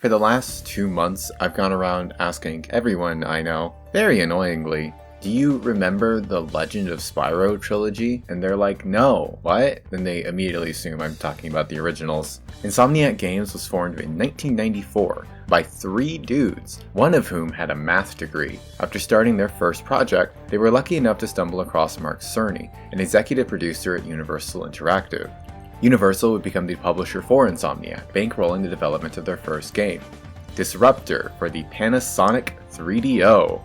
For the last 2 months, I've gone around asking everyone I know, very annoyingly, do you remember the Legend of Spyro Trilogy? And they're like, no, what? Then they immediately assume I'm talking about the originals. Insomniac Games was formed in 1994 by 3 dudes, one of whom had a math degree. After starting their first project, they were lucky enough to stumble across Mark Cerny, an executive producer at Universal Interactive. Universal would become the publisher for Insomniac, bankrolling the development of their first game, Disruptor, for the Panasonic 3DO.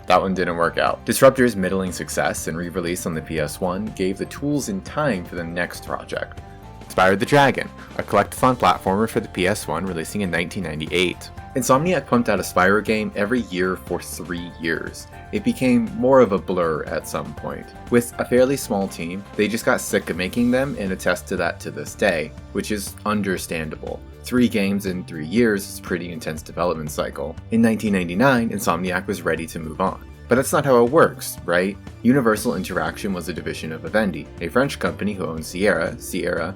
That one didn't work out. Disruptor's middling success and re-release on the PS1 gave the tools in time for the next project, Spyro the Dragon, a collectathon platformer for the PS1 releasing in 1998. Insomniac pumped out a Spyro game every year for 3 years. It became more of a blur at some point. With a fairly small team, they just got sick of making them and attest to that to this day, which is understandable. 3 games in 3 years is a pretty intense development cycle. In 1999, Insomniac was ready to move on. But that's not how it works, right? Universal Interaction was a division of Vivendi, a French company who owned Sierra,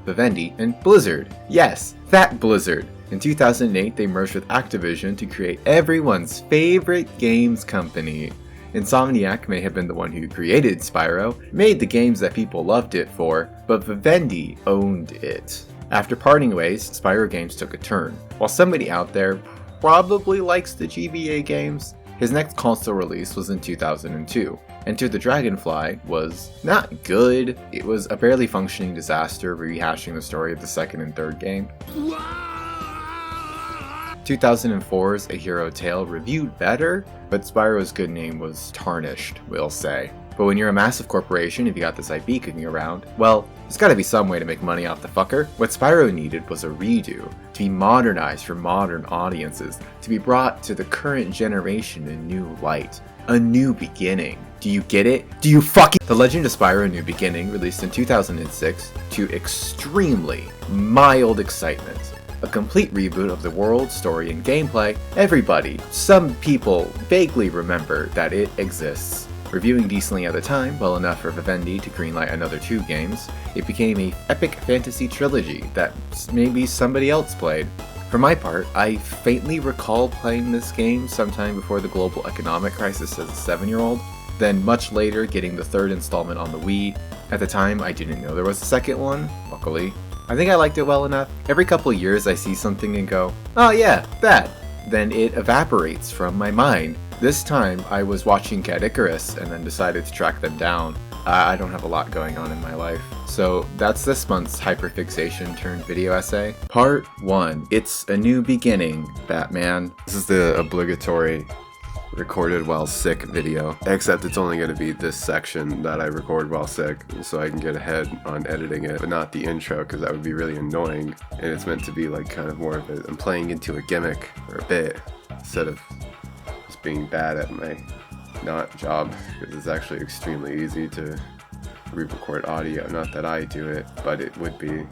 Vivendi, and Blizzard. Yes, that Blizzard! In 2008, they merged with Activision to create everyone's favorite games company. Insomniac may have been the one who created Spyro, made the games that people loved it for, but Vivendi owned it. After parting ways, Spyro games took a turn. While somebody out there probably likes the GBA games, his next console release was in 2002. Enter the Dragonfly was not good, it was a barely functioning disaster rehashing the story of the second and third game. 2004's A Hero Tale reviewed better, but Spyro's good name was tarnished, we'll say. But when you're a massive corporation, if you got this IP kicking around, well, there's gotta be some way to make money off the fucker. What Spyro needed was a redo, to be modernized for modern audiences, to be brought to the current generation in new light. A new beginning. Do you get it? Do you fucking— The Legend of Spyro New Beginning, released in 2006, to extremely mild excitement. A complete reboot of the world, story, and gameplay. Everybody, some people, vaguely remember that it exists. Reviewing decently at the time, well enough for Vivendi to greenlight another 2 games, it became an epic fantasy trilogy that maybe somebody else played. For my part, I faintly recall playing this game sometime before the global economic crisis as a 7-year-old, then much later getting the 3rd installment on the Wii. At the time, I didn't know there was a second one, luckily. I think I liked it well enough. Every couple of years I see something and go, oh yeah, that. Then it evaporates from my mind. This time I was watching Cat Icarus and then decided to track them down. I don't have a lot going on in my life. So that's this month's hyperfixation turned video essay. Part 1. It's a new beginning, Batman. This is the obligatory recorded while sick video, except it's only going to be this section that I record while sick so I can get ahead on editing it, but not the intro because that would be really annoying, and it's meant to be like kind of more of a— I'm playing into a gimmick or a bit instead of just being bad at my not job, because it's actually extremely easy to re-record audio. Not that I do it, but it would be.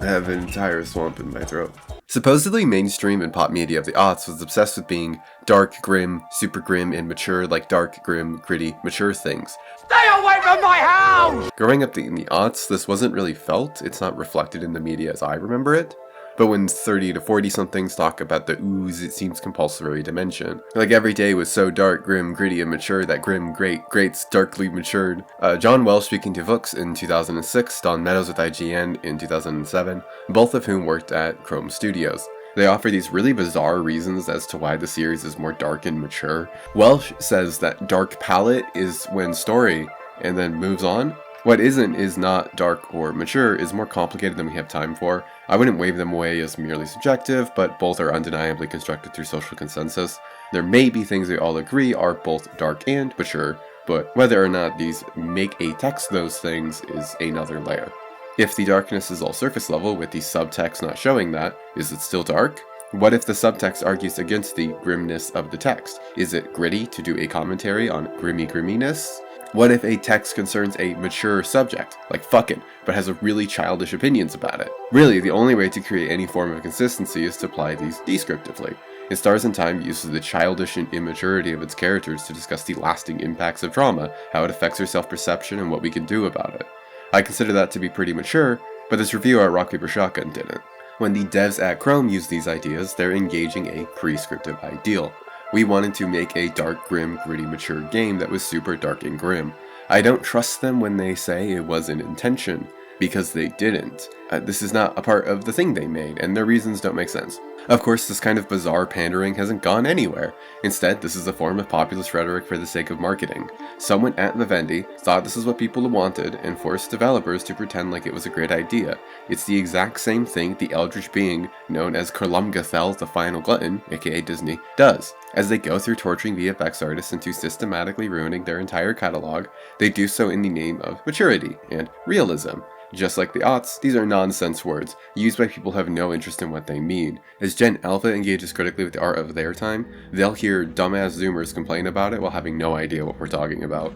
I have an entire swamp in my throat. Supposedly mainstream and pop media of the aughts was obsessed with being dark, grim, super grim, and mature, like dark, grim, gritty, mature things. Stay away from my house! Growing up in the aughts, this wasn't really felt. It's not reflected in the media as I remember it. But when 30 to 40 somethings talk about the ooze, it seems compulsory to mention. Like every day was so dark, grim, gritty, and mature that grim, greats darkly matured. John Welsh speaking to Vooks in 2006, Don Meadows with IGN in 2007, both of whom worked at Chrome Studios. They offer these really bizarre reasons as to why the series is more dark and mature. Welsh says that dark palette is when story, and then moves on. What isn't is not dark or mature, is more complicated than we have time for. I wouldn't wave them away as merely subjective, but both are undeniably constructed through social consensus. There may be things we all agree are both dark and mature, but whether or not these make a text those things is another layer. If the darkness is all surface level with the subtext not showing that, is it still dark? What if the subtext argues against the grimness of the text? Is it gritty to do a commentary on grimminess? What if a text concerns a mature subject, like fucking, but has a really childish opinions about it? Really, the only way to create any form of consistency is to apply these descriptively. In Stars in Time uses the childish and immaturity of its characters to discuss the lasting impacts of trauma, how it affects their self-perception, and what we can do about it. I consider that to be pretty mature, but this reviewer at Rock Paper Shotgun didn't. When the devs at Chrome use these ideas, they're engaging a prescriptive ideal. We wanted to make a dark, grim, gritty, mature game that was super dark and grim. I don't trust them when they say it was an intention, because they didn't. This is not a part of the thing they made, and their reasons don't make sense. Of course, this kind of bizarre pandering hasn't gone anywhere. Instead, this is a form of populist rhetoric for the sake of marketing. Someone at Vivendi thought this is what people wanted and forced developers to pretend like it was a great idea. It's the exact same thing the eldritch being known as Kurlumgathel the Final Glutton, aka Disney, does. As they go through torturing VFX artists into systematically ruining their entire catalog, they do so in the name of maturity and realism. Just like the aughts, these are nonsense words, used by people who have no interest in what they mean. As Gen Alpha engages critically with the art of their time, they'll hear dumbass Zoomers complain about it while having no idea what we're talking about.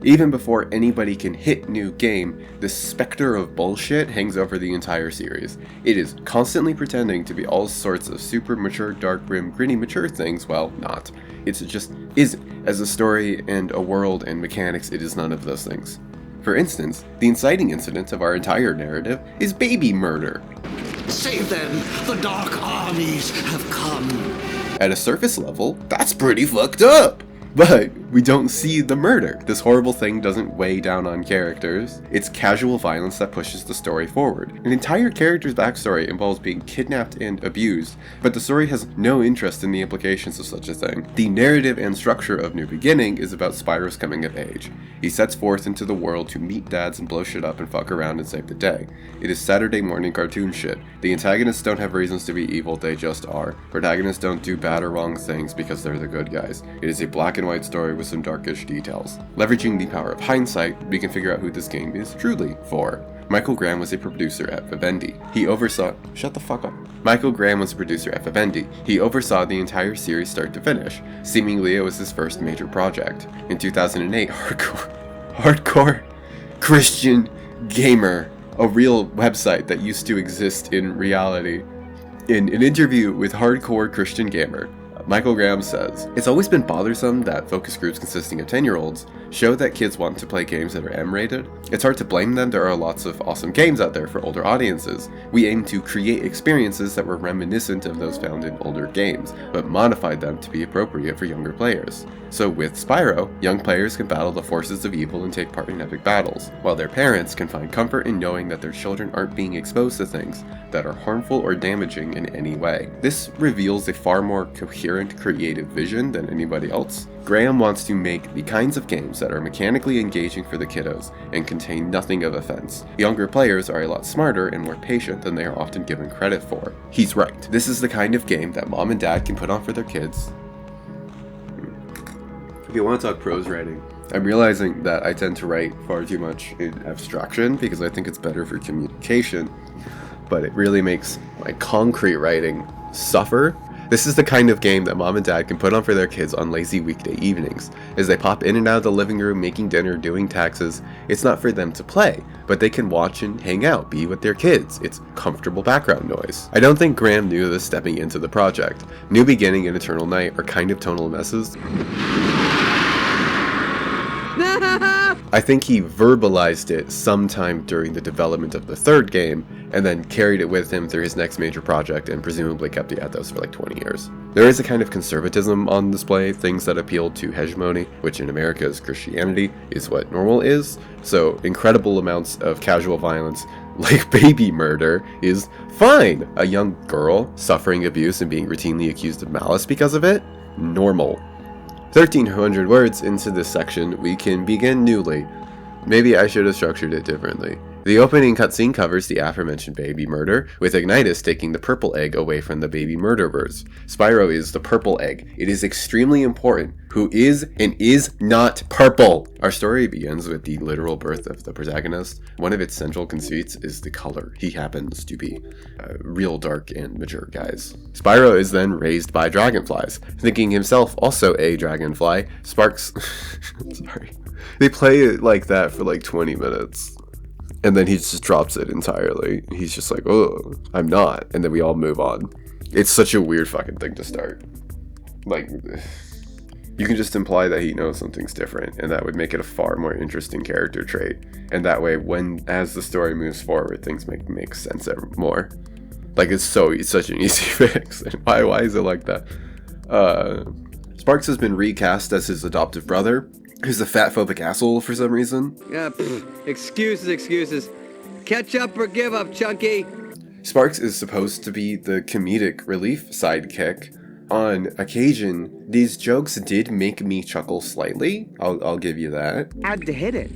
Even before anybody can hit new game, the specter of bullshit hangs over the entire series. It is constantly pretending to be all sorts of super mature, dark, grim, gritty, mature things, well, not. It just isn't. As a story and a world and mechanics, it is none of those things. For instance, the inciting incident of our entire narrative is baby murder. Save them! The Dark Armies have come! At a surface level, that's pretty fucked up! But we don't see the murder. This horrible thing doesn't weigh down on characters. It's casual violence that pushes the story forward. An entire character's backstory involves being kidnapped and abused, but the story has no interest in the implications of such a thing. The narrative and structure of New Beginning is about Spyro's coming of age. He sets forth into the world to meet dads and blow shit up and fuck around and save the day. It is Saturday morning cartoon shit. The antagonists don't have reasons to be evil, they just are. Protagonists don't do bad or wrong things because they're the good guys. It is a black and white story with some darkish details. Leveraging the power of hindsight, we can figure out who this game is truly for. Michael Graham was a producer at Vivendi. He oversaw- Shut the fuck up. Michael Graham was a producer at Vivendi. He oversaw the entire series start to finish. Seemingly it was his first major project. In 2008, Hardcore Christian Gamer, a real website that used to exist in reality. In an interview with Hardcore Christian Gamer, Michael Graham says, "It's always been bothersome that focus groups consisting of 10-year-olds show that kids want to play games that are M-rated. It's hard to blame them, there are lots of awesome games out there for older audiences. We aim to create experiences that were reminiscent of those found in older games, but modified them to be appropriate for younger players. So with Spyro, young players can battle the forces of evil and take part in epic battles, while their parents can find comfort in knowing that their children aren't being exposed to things that are harmful or damaging in any way." This reveals a far more coherent, creative vision than anybody else. Graham wants to make the kinds of games that are mechanically engaging for the kiddos and contain nothing of offense. Younger players are a lot smarter and more patient than they are often given credit for. He's right. This is the kind of game that mom and dad can put on for their kids. If you want to talk prose writing, I'm realizing that I tend to write far too much in abstraction because I think it's better for communication, but it really makes my concrete writing suffer. This is the kind of game that mom and dad can put on for their kids on lazy weekday evenings. As they pop in and out of the living room, making dinner, doing taxes, it's not for them to play, but they can watch and hang out, be with their kids. It's comfortable background noise. I don't think Graham knew this stepping into the project. New Beginning and Eternal Night are kind of tonal messes. I think he verbalized it sometime during the development of the third game, and then carried it with him through his next major project and presumably kept the ethos for like 20 years. There is a kind of conservatism on display, things that appeal to hegemony, which in America's Christianity is what normal is, so incredible amounts of casual violence, like baby murder, is fine. A young girl suffering abuse and being routinely accused of malice because of it? Normal. 1,300 words into this section, we can begin newly. Maybe I should have structured it differently. The opening cutscene covers the aforementioned baby murder, with Ignitus taking the purple egg away from the baby murderers. Spyro is the purple egg. It is extremely important who is and is not purple. Our story begins with the literal birth of the protagonist. One of its central conceits is the color. He happens to be real dark and mature, guys. Spyro is then raised by dragonflies. Thinking himself also a dragonfly, Sparks... Sorry. They play it like that for like 20 minutes. And then he just drops it entirely. He's just like, oh, I'm not. And then we all move on. It's such a weird fucking thing to start. Like, you can just imply that he knows something's different, and that would make it a far more interesting character trait. And that way, as the story moves forward, things make sense more. Like, it's such an easy fix. And why is it like that? Sparks has been recast as his adoptive brother, who's a fat phobic asshole for some reason. Yeah, excuses. Catch up or give up, Chunky. Sparks is supposed to be the comedic relief sidekick. On occasion, these jokes did make me chuckle slightly. I'll give you that. I had to hit it.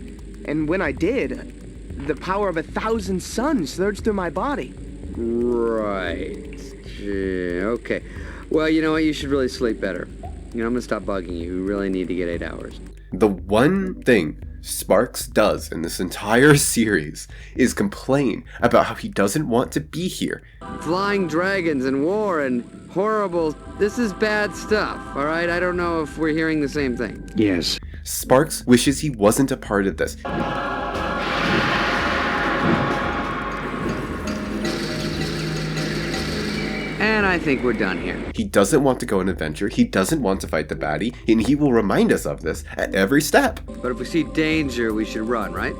And when I did, the power of 1,000 suns surged through my body. Right. Okay. Well, you know what? You should really sleep better. You know, I'm gonna stop bugging you. You really need to get 8 hours. The one thing Sparks does in this entire series is complain about how he doesn't want to be here. Flying dragons and war and horrible... This is bad stuff, alright? I don't know if we're hearing the same thing. Yes. Sparks wishes he wasn't a part of this. And I think we're done here. He doesn't want to go on an adventure, he doesn't want to fight the baddie, and he will remind us of this at every step. But if we see danger, we should run, right?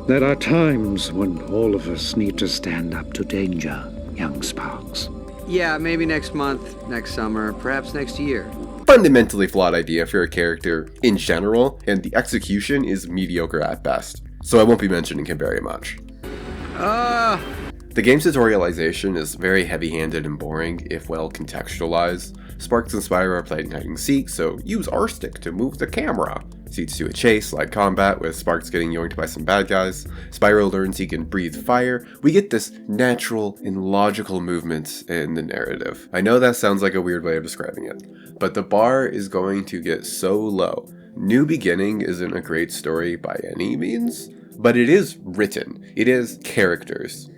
There are times when all of us need to stand up to danger, young Sparks. Yeah, maybe next month, next summer, perhaps next year. Fundamentally flawed idea for a character in general, and the execution is mediocre at best. So I won't be mentioning him very much. The game's tutorialization is very heavy-handed and boring, if well contextualized. Sparks and Spyro are playing hide and seek, so use R stick to move the camera. Seeds to a chase, like combat, with Sparks getting yoinked by some bad guys. Spyro learns he can breathe fire. We get this natural and logical movement in the narrative. I know that sounds like a weird way of describing it, but the bar is going to get so low. New Beginning isn't a great story by any means, but it is written. It is characters.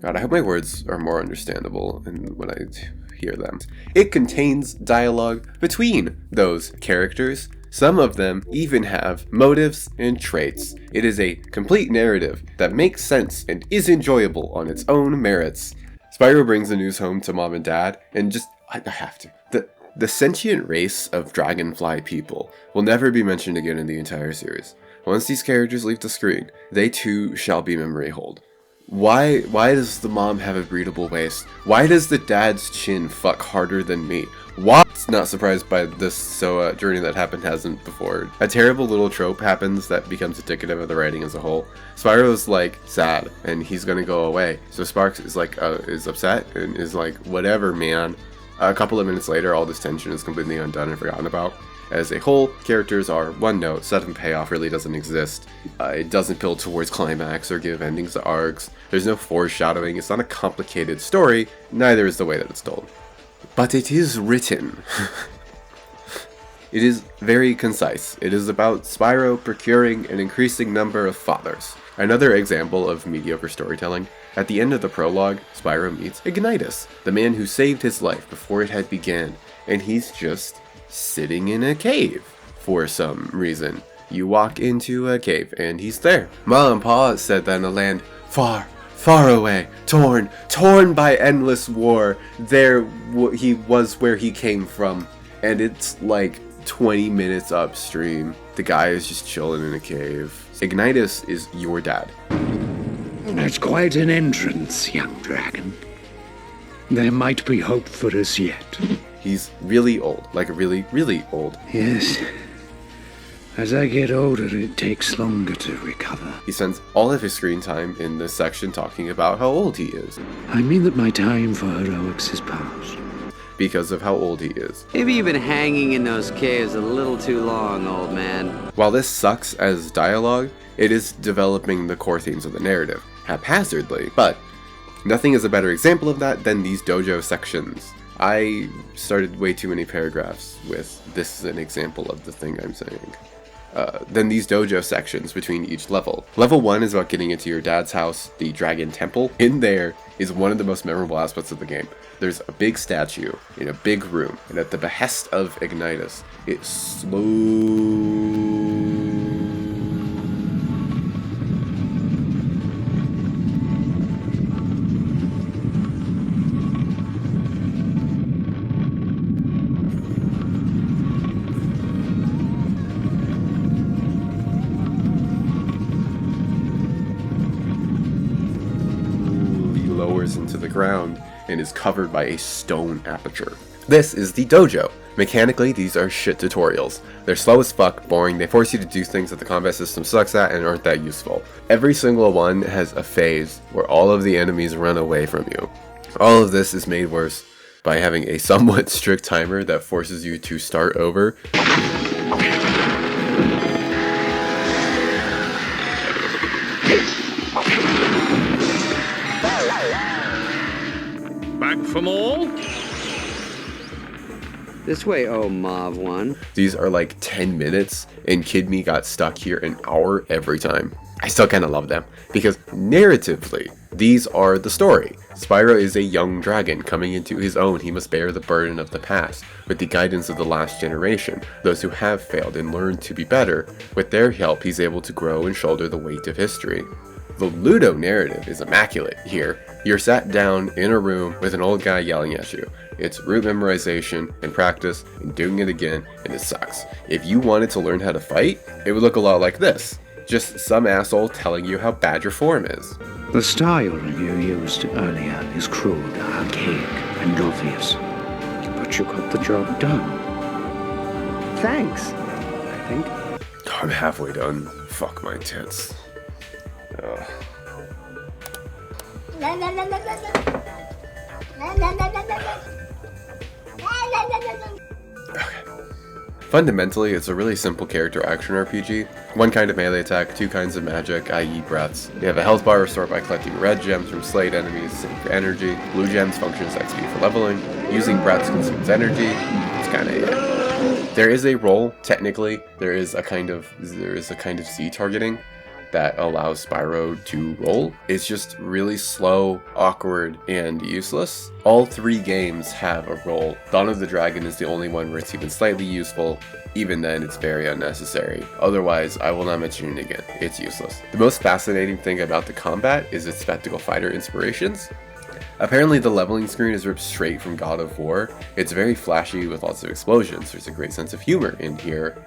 God, I hope my words are more understandable when I hear them. It contains dialogue between those characters. Some of them even have motives and traits. It is a complete narrative that makes sense and is enjoyable on its own merits. Spyro brings the news home to Mom and Dad, and I have to. The sentient race of dragonfly people will never be mentioned again in the entire series. Once these characters leave the screen, they too shall be memory hold. Why does the mom have a breedable waist? Why does the dad's chin fuck harder than me? Why? Not surprised by this journey that happened hasn't before. A terrible little trope happens that becomes indicative of the writing as a whole. Spyro's like sad and he's gonna go away. So Sparks is like is upset and is like, whatever, man. A couple of minutes later, all this tension is completely undone and forgotten about. As a whole, characters are one note, sudden payoff really doesn't exist. It doesn't build towards climax or give endings to arcs. There's no foreshadowing, it's not a complicated story, neither is the way that it's told. But it is written. It is very concise. It is about Spyro procuring an increasing number of fathers. Another example of mediocre storytelling. At the end of the prologue, Spyro meets Ignitus, the man who saved his life before it had began, and he's just sitting in a cave for some reason. You walk into a cave and he's there. Ma and Pa said that in a land far, far away, torn by endless war, he was where he came from, and it's like 20 minutes upstream. The guy is just chilling in a cave. Ignitus is your dad. That's quite an entrance, young dragon. There might be hope for us yet. He's really old, like really, really old. Yes. As I get older, it takes longer to recover. He spends all of his screen time in this section talking about how old he is. I mean that my time for heroics is past. Because of how old he is. Maybe you've been hanging in those caves a little too long, old man. While this sucks as dialogue, it is developing the core themes of the narrative, haphazardly, but nothing is a better example of that than these dojo sections. I started way too many paragraphs with "this is an example of the thing I'm saying." Then these dojo sections between each level. Level 1 is about getting into your dad's house, the Dragon Temple. In there is one of the most memorable aspects of the game. There's a big statue in a big room, and at the behest of Ignitus, it disappears into the ground and is covered by a stone aperture. This is the dojo. Mechanically, these are shit tutorials. They're slow as fuck, boring, they force you to do things that the combat system sucks at and aren't that useful. Every single one has a phase where all of the enemies run away from you. All of this is made worse by having a somewhat strict timer that forces you to start over. Back for more? This way, oh Mauve one. These are like 10 minutes, and Kid Me got stuck here an hour every time. I still kind of love them, because narratively, these are the story. Spyro is a young dragon coming into his own. He must bear the burden of the past, with the guidance of the last generation, those who have failed and learned to be better. With their help, he's able to grow and shoulder the weight of history. The Ludo narrative is immaculate here. You're sat down in a room with an old guy yelling at you. It's root memorization and practice and doing it again, and it sucks. If you wanted to learn how to fight, it would look a lot like this. Just some asshole telling you how bad your form is. The style you used earlier is crude, archaic, and obvious. But you got the job done. Thanks, I think. I'm halfway done. Fuck my tits. Ugh. Fundamentally, it's a really simple character action RPG. One kind of melee attack, two kinds of magic, i.e. breaths. You have a health bar restored by collecting red gems from slayed enemies, same for energy. Blue gems function as XP for leveling. Using breaths consumes energy. It's kinda it. There is a role, technically, there is a kind of Z targeting that allows Spyro to roll. It's just really slow, awkward, and useless. All three games have a roll. Dawn of the Dragon is the only one where it's even slightly useful. Even then, it's very unnecessary. Otherwise, I will not mention it again. It's useless. The most fascinating thing about the combat is its spectacle fighter inspirations. Apparently the leveling screen is ripped straight from God of War. It's very flashy with lots of explosions. There's a great sense of humor in here,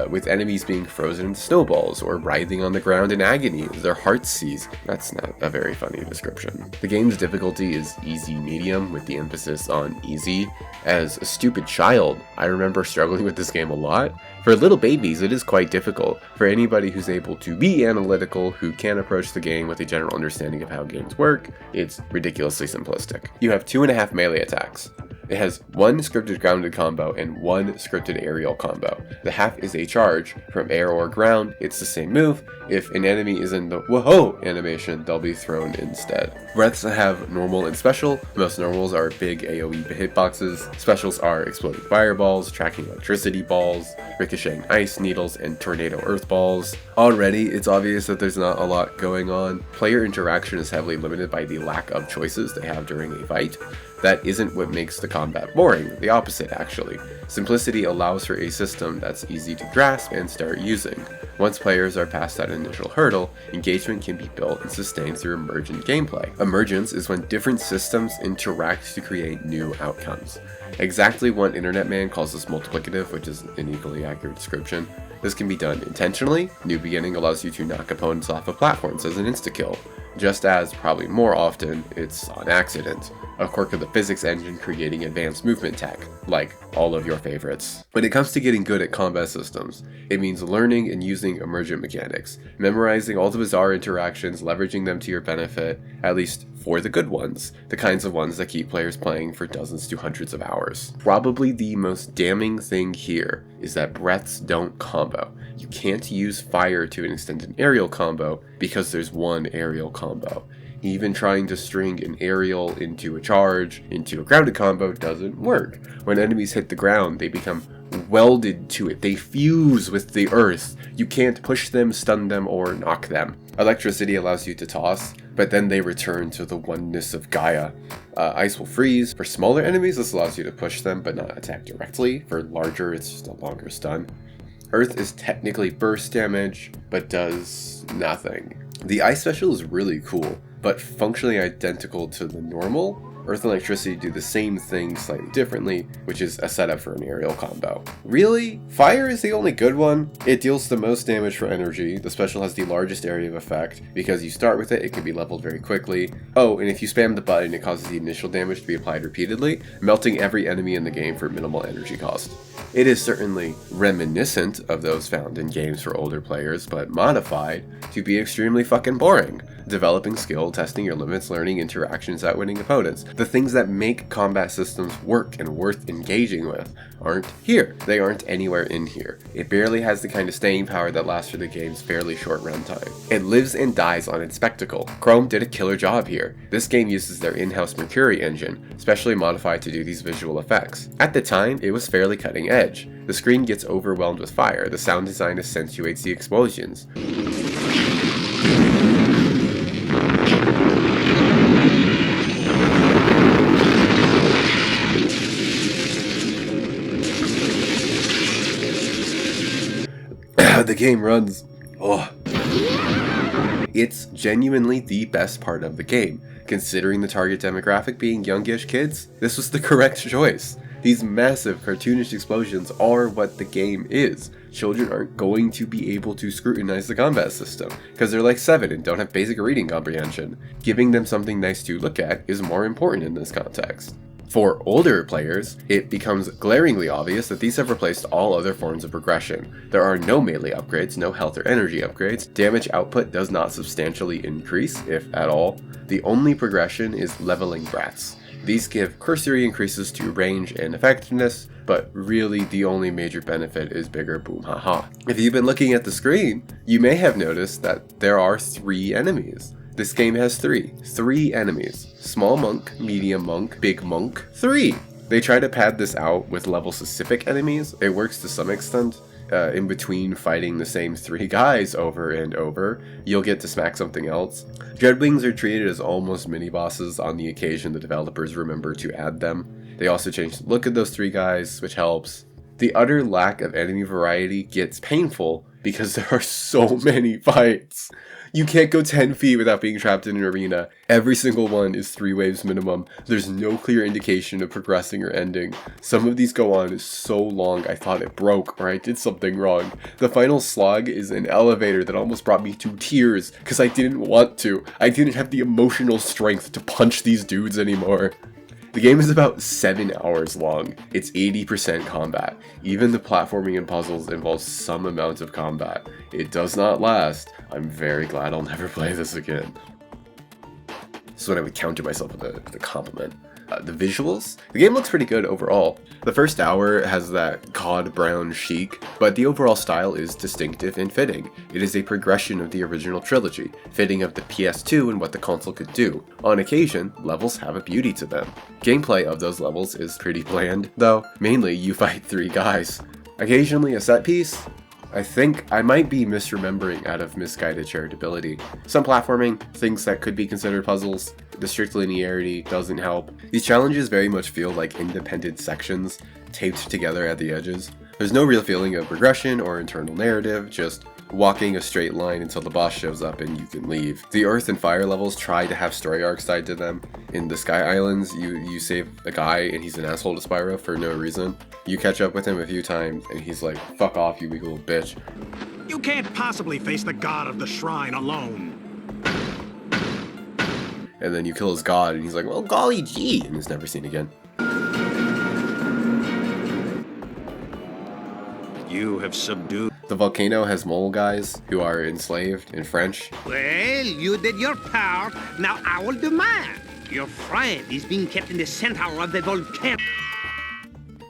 with enemies being frozen into snowballs or writhing on the ground in agony as their hearts seize. That's not a very funny description. The game's difficulty is easy medium, with the emphasis on easy. As a stupid child, I remember struggling with this game a lot. For little babies, it is quite difficult. For anybody who's able to be analytical, who can approach the game with a general understanding of how games work, it's ridiculously simplistic. You have 2.5 melee attacks. It has one scripted grounded combo and one scripted aerial combo. The half is a charge. From air or ground, it's the same move. If an enemy is in the whoa animation, they'll be thrown instead. Breaths have normal and special. Most normals are big AoE hitboxes. Specials are exploding fireballs, tracking electricity balls, ricocheting ice needles, and tornado earth balls. Already, it's obvious that there's not a lot going on. Player interaction is heavily limited by the lack of choices they have during a fight. That isn't what makes the combat boring, the opposite actually. Simplicity allows for a system that's easy to grasp and start using. Once players are past that initial hurdle, engagement can be built and sustained through emergent gameplay. Emergence is when different systems interact to create new outcomes. Exactly what Internet Man calls this multiplicative, which is an equally accurate description. This can be done intentionally. New Beginning allows you to knock opponents off of platforms as an insta-kill, just as, probably more often, it's on accident. A quirk of the physics engine creating advanced movement tech, like all of your favorites. When it comes to getting good at combat systems, it means learning and using emergent mechanics, memorizing all the bizarre interactions, leveraging them to your benefit, at least for the good ones, the kinds of ones that keep players playing for dozens to hundreds of hours. Probably the most damning thing here is that breaths don't combo. You can't use fire to an extended aerial combo because there's one aerial combo. Even trying to string an aerial into a charge, into a grounded combo doesn't work. When enemies hit the ground, they become welded to it. They fuse with the earth. You can't push them, stun them, or knock them. Electricity allows you to toss, but then they return to the oneness of Gaia. Ice will freeze. For smaller enemies, this allows you to push them, but not attack directly. For larger, it's just a longer stun. Earth is technically burst damage, but does nothing. The ice special is really cool, but functionally identical to the normal. Earth and Electricity do the same thing slightly differently, which is a setup for an aerial combo. Really? Fire is the only good one. It deals the most damage for energy. The special has the largest area of effect. Because you start with it, it can be leveled very quickly. Oh, and if you spam the button, it causes the initial damage to be applied repeatedly, melting every enemy in the game for minimal energy cost. It is certainly reminiscent of those found in games for older players, but modified to be extremely fucking boring. Developing skill, testing your limits, learning interactions, outwitting opponents. The things that make combat systems work and worth engaging with aren't here. They aren't anywhere in here. It barely has the kind of staying power that lasts for the game's fairly short runtime. It lives and dies on its spectacle. Chrome did a killer job here. This game uses their in-house Mercury engine, specially modified to do these visual effects. At the time, it was fairly cutting edge. The screen gets overwhelmed with fire. The sound design accentuates the explosions. The game runs. Oh. It's genuinely the best part of the game. Considering the target demographic being youngish kids, this was the correct choice. These massive cartoonish explosions are what the game is. Children aren't going to be able to scrutinize the combat system, because they're like 7 and don't have basic reading comprehension. Giving them something nice to look at is more important in this context. For older players, it becomes glaringly obvious that these have replaced all other forms of progression. There are no melee upgrades, no health or energy upgrades, damage output does not substantially increase, if at all. The only progression is leveling brats. These give cursory increases to range and effectiveness, but really the only major benefit is bigger boom haha. If you've been looking at the screen, you may have noticed that there are 3 enemies. This game has 3 enemies. Small monk, medium monk, big monk, 3! They try to pad this out with level specific enemies. It works to some extent. In between fighting the same 3 guys over and over, you'll get to smack something else. Dreadwings are treated as almost mini-bosses on the occasion the developers remember to add them. They also changed the look of those 3 guys, which helps. The utter lack of enemy variety gets painful because there are so many fights. You can't go 10 feet without being trapped in an arena. Every single one is 3 waves minimum. There's no clear indication of progressing or ending. Some of these go on so long I thought it broke or I did something wrong. The final slog is an elevator that almost brought me to tears because I didn't want to. I didn't have the emotional strength to punch these dudes anymore. The game is about 7 hours long. It's 80% combat. Even the platforming and puzzles involve some amount of combat. It does not last. I'm very glad I'll never play this again. This is when I would counter myself with a compliment. The visuals? The game looks pretty good overall. The first hour has that cod brown chic, but the overall style is distinctive and fitting. It is a progression of the original trilogy, fitting of the PS2 and what the console could do. On occasion, levels have a beauty to them. Gameplay of those levels is pretty bland, though. Mainly, you fight 3 guys. Occasionally a set piece. I think I might be misremembering out of misguided charitability. Some platforming, things that could be considered puzzles, the strict linearity doesn't help. These challenges very much feel like independent sections taped together at the edges. There's no real feeling of progression or internal narrative, just walking a straight line until the boss shows up and you can leave. The Earth and Fire levels try to have story arcs tied to them. In the Sky Islands, you save a guy and he's an asshole to Spyro for no reason. You catch up with him a few times and he's like, fuck off, you weak little bitch. You can't possibly face the god of the shrine alone. And then you kill his god and he's like, well, golly gee, and is never seen again. You have subdued. The volcano has mole guys who are enslaved in French. Well, you did your part. Now I will do mine. Your friend is being kept in the center of the volcano.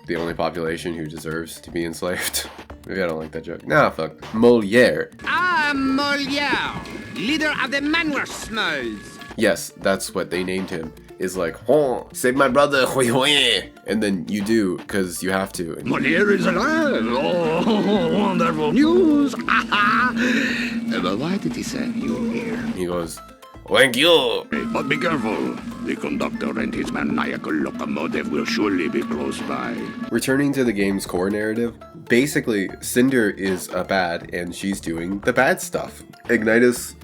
The only population who deserves to be enslaved. Maybe I don't like that joke. Nah, fuck. Moliere. I am Molière, leader of the manware smells. Yes, that's what they named him. Is like, oh, save my brother, and then you do, because you have to. Molière is alive. Oh, wonderful news. But why did he send you here? He goes, thank you. But be careful. The conductor and his maniacal locomotive will surely be close by. Returning to the game's core narrative, basically, Cynder is a bad, and she's doing the bad stuff. Ignitus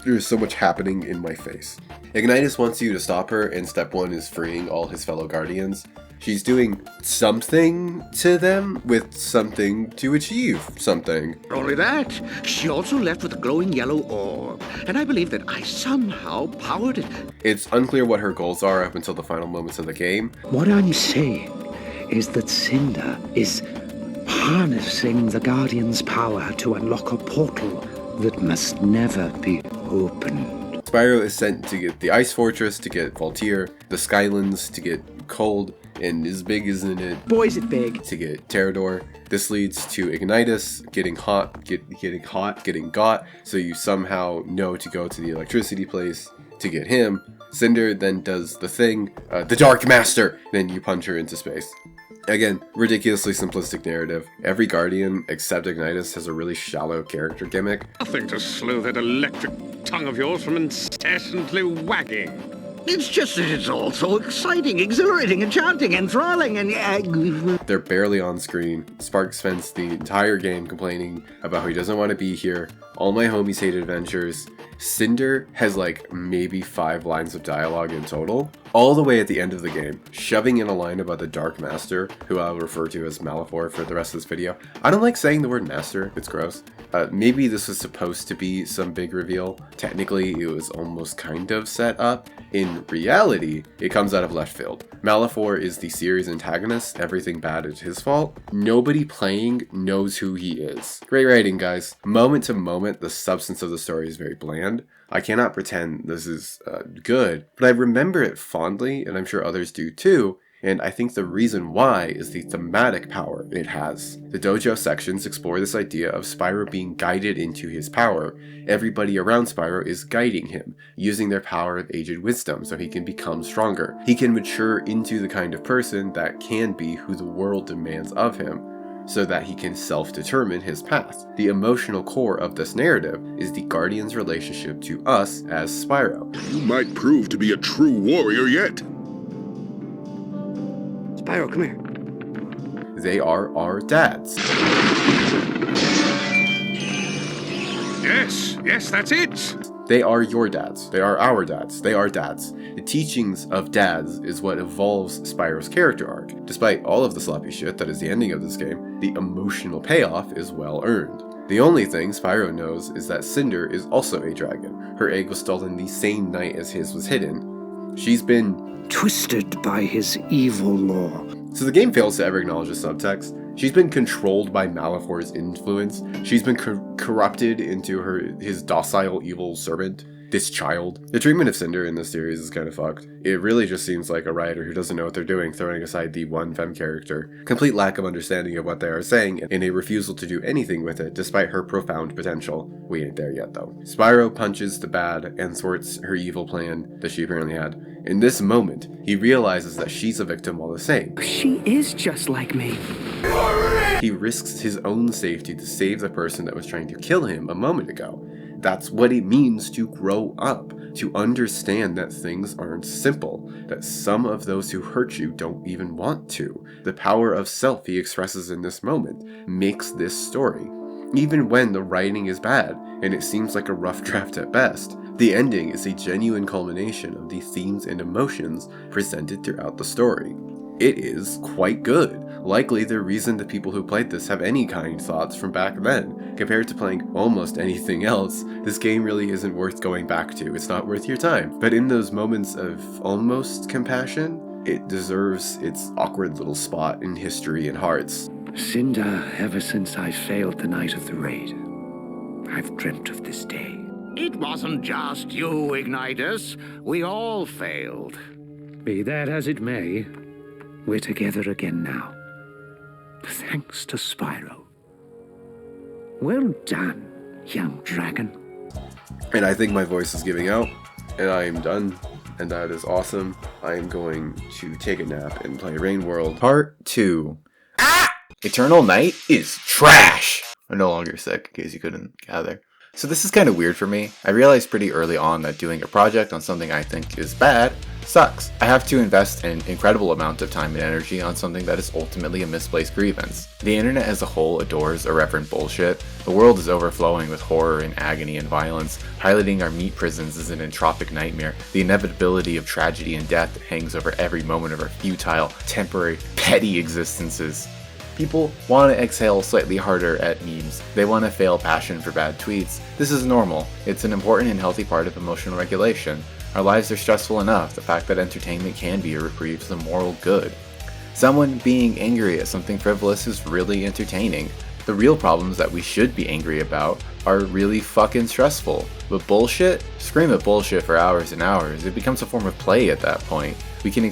There's so much happening in my face. Ignitus wants you to stop her, and step 1 is freeing all his fellow guardians. She's doing something to them with something to achieve something. Only that, she also left with a glowing yellow orb, and I believe that I somehow powered it. It's unclear what her goals are up until the final moments of the game. What I'm saying is that Cynder is harnessing the Guardian's power to unlock a portal that must never be opened. Spyro is sent to get the Ice Fortress, to get Voltaire, the Skylands, to get Cold, and as big isn't it? Boy, is it big. To get Terrador. This leads to Ignitus getting hot, getting got, so you somehow know to go to the electricity place to get him. Cynder then does the thing, the Dark Master, then you punch her into space. Again, ridiculously simplistic narrative. Every Guardian except Ignitus has a really shallow character gimmick. Nothing to slow that electric tongue of yours from incessantly wagging. It's just that it's all so exciting, exhilarating, enchanting, enthralling, and... They're barely on screen. Spark spends the entire game complaining about how he doesn't want to be here. All my homies hate adventures. Cynder has like maybe 5 lines of dialogue in total, all the way at the end of the game, shoving in a line about the Dark Master, who I'll refer to as Malefor for the rest of this video. I don't like saying the word master, it's gross. Maybe this was supposed to be some big reveal. Technically, it was almost kind of set up. In reality, it comes out of left field. Malefor is the series antagonist, everything bad is his fault. Nobody playing knows who he is. Great writing, guys. Moment to moment, the substance of the story is very bland. I cannot pretend this is good, but I remember it fondly, and I'm sure others do too, and I think the reason why is the thematic power it has. The dojo sections explore this idea of Spyro being guided into his power. Everybody around Spyro is guiding him, using their power of aged wisdom so he can become stronger. He can mature into the kind of person that can be who the world demands of him, so that he can self-determine his path. The emotional core of this narrative is the Guardian's relationship to us as Spyro. You might prove to be a true warrior yet. Spyro, come here. They are our dads. Yes, that's it. They are your dads. They are our dads. They are dads. The teachings of dads is what evolves Spyro's character arc. Despite all of the sloppy shit that is the ending of this game, the emotional payoff is well earned. The only thing Spyro knows is that Cynder is also a dragon. Her egg was stolen the same night as his was hidden. She's been Twisted by his evil law. So the game fails to ever acknowledge the subtext. She's been controlled by Malefor's influence. She's been corrupted into his docile evil servant, this child. The treatment of Cynder in this series is kind of fucked. It really just seems like a writer who doesn't know what they're doing, throwing aside the one femme character. Complete lack of understanding of what they are saying, and a refusal to do anything with it despite her profound potential. We ain't there yet though. Spyro punches the bad and thwarts her evil plan that she apparently had. In this moment, he realizes that she's a victim all the same. She is just like me. He risks his own safety to save the person that was trying to kill him a moment ago. That's what it means to grow up, to understand that things aren't simple, that some of those who hurt you don't even want to. The power of self he expresses in this moment makes this story. Even when the writing is bad, and it seems like a rough draft at best, the ending is a genuine culmination of the themes and emotions presented throughout the story. It is quite good. Likely the reason the people who played this have any kind thoughts from back then. Compared to playing almost anything else, this game really isn't worth going back to. It's not worth your time. But in those moments of almost compassion, it deserves its awkward little spot in history and hearts. Cynder, ever since I failed the night of the raid, I've dreamt of this day. It wasn't just you, Ignitus. We all failed. Be that as it may, we're together again now. Thanks to Spyro. Well done, young dragon. And I think my voice is giving out, and I am done, and that is awesome. I am going to take a nap and play RAINWORLD. Part 2. Eternal Night is trash! I'm no longer sick, in case you couldn't gather. So this is kind of weird for me. I realized pretty early on that doing a project on something I think is bad sucks. I have to invest an incredible amount of time and energy on something that is ultimately a misplaced grievance. The internet as a whole adores irreverent bullshit. The world is overflowing with horror and agony and violence, highlighting our meat prisons as an entropic nightmare, the inevitability of tragedy and death that hangs over every moment of our futile, temporary, petty existences. People want to exhale slightly harder at memes. They want to fail passion for bad tweets. This is normal. It's an important and healthy part of emotional regulation. Our lives are stressful enough, the fact that entertainment can be a reprieve is a moral good. Someone being angry at something frivolous is really entertaining. The real problems that we should be angry about are really fucking stressful. But bullshit? Scream at bullshit for hours and hours. It becomes a form of play at that point. We can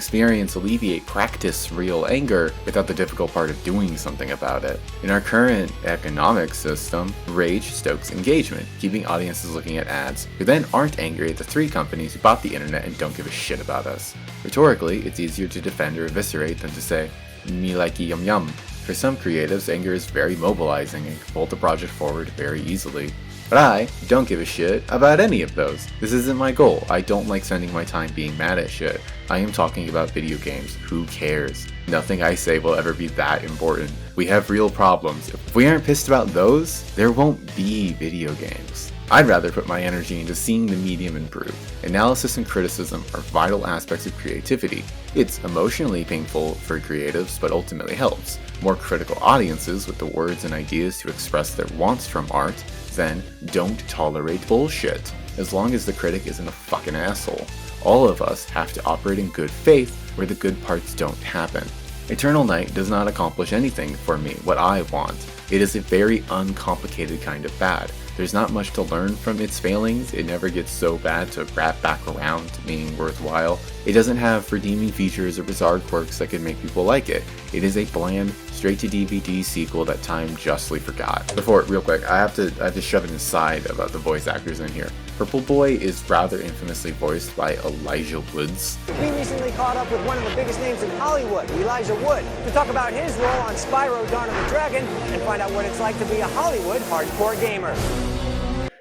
practice real anger without the difficult part of doing something about it. In our current economic system, rage stokes engagement, keeping audiences looking at ads who then aren't angry at the 3 companies who bought the internet and don't give a shit about us. Rhetorically, it's easier to defend or eviscerate than to say, me likey yum yum. For some creatives, anger is very mobilizing and can pull the project forward very easily. But I don't give a shit about any of those. This isn't my goal. I don't like spending my time being mad at shit. I am talking about video games. Who cares? Nothing I say will ever be that important. We have real problems. If we aren't pissed about those, there won't be video games. I'd rather put my energy into seeing the medium improve. Analysis and criticism are vital aspects of creativity. It's emotionally painful for creatives, but ultimately helps. More critical audiences with the words and ideas to express their wants from art, then don't tolerate bullshit. As long as the critic isn't a fucking asshole. All of us have to operate in good faith where the good parts don't happen. Eternal Night does not accomplish anything for me, what I want. It is a very uncomplicated kind of bad. There's not much to learn from its failings. It never gets so bad to wrap back around to being worthwhile. It doesn't have redeeming features or bizarre quirks that could make people like it. It is a bland, straight-to-DVD sequel that time justly forgot. Before, real quick, I have to shove an aside about the voice actors in here. Purple Boy is rather infamously voiced by Elijah Woods. We recently caught up with one of the biggest names in Hollywood, Elijah Wood, to talk about his role on Spyro Dawn of the Dragon and find out what it's like to be a Hollywood hardcore gamer.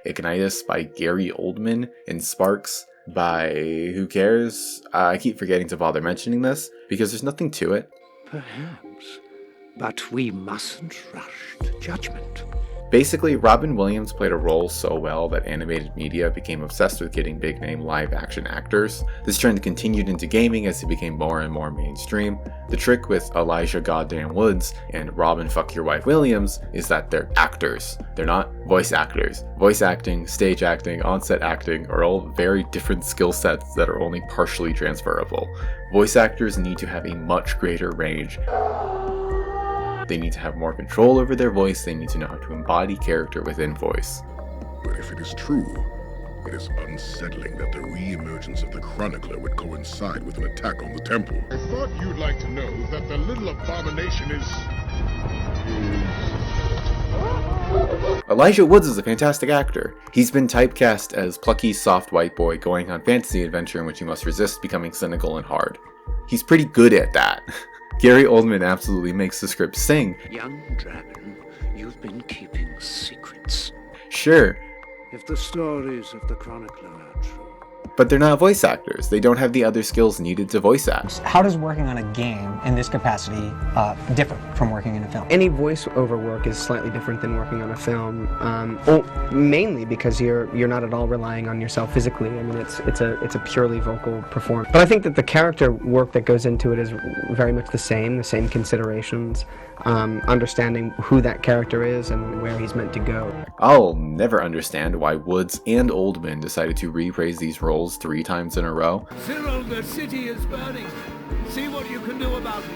Ignitus by Gary Oldman, and Sparks by who cares? I keep forgetting to bother mentioning this because there's nothing to it. Perhaps, but we mustn't rush to judgment. Basically, Robin Williams played a role so well that animated media became obsessed with getting big-name live-action actors. This trend continued into gaming as it became more and more mainstream. The trick with Elijah Goddamn Woods and Robin Fuck Your Wife Williams is that they're actors. They're not voice actors. Voice acting, stage acting, on-set acting are all very different skill sets that are only partially transferable. Voice actors need to have a much greater range. They need to have more control over their voice, they need to know how to embody character within voice. But if it is true, it is unsettling that the re-emergence of the Chronicler would coincide with an attack on the temple. I thought you'd like to know that the little abomination is... Elijah Woods is a fantastic actor. He's been typecast as plucky, soft white boy going on fantasy adventure in which he must resist becoming cynical and hard. He's pretty good at that. Gary Oldman absolutely makes the script sing. Young dragon, you've been keeping secrets. Sure. If the stories of the Chronicler are true. But they're not voice actors. They don't have the other skills needed to voice act. How does working on a game in this capacity differ from working in a film? Any voiceover work is slightly different than working on a film, mainly because you're not at all relying on yourself physically. I mean, it's a purely vocal performance. But I think that the character work that goes into it is very much the same considerations, understanding who that character is and where he's meant to go. I'll never understand why Woods and Oldman decided to rephrase these roles 3 times in a row. Cyril, the city is burning. See what you can do about it.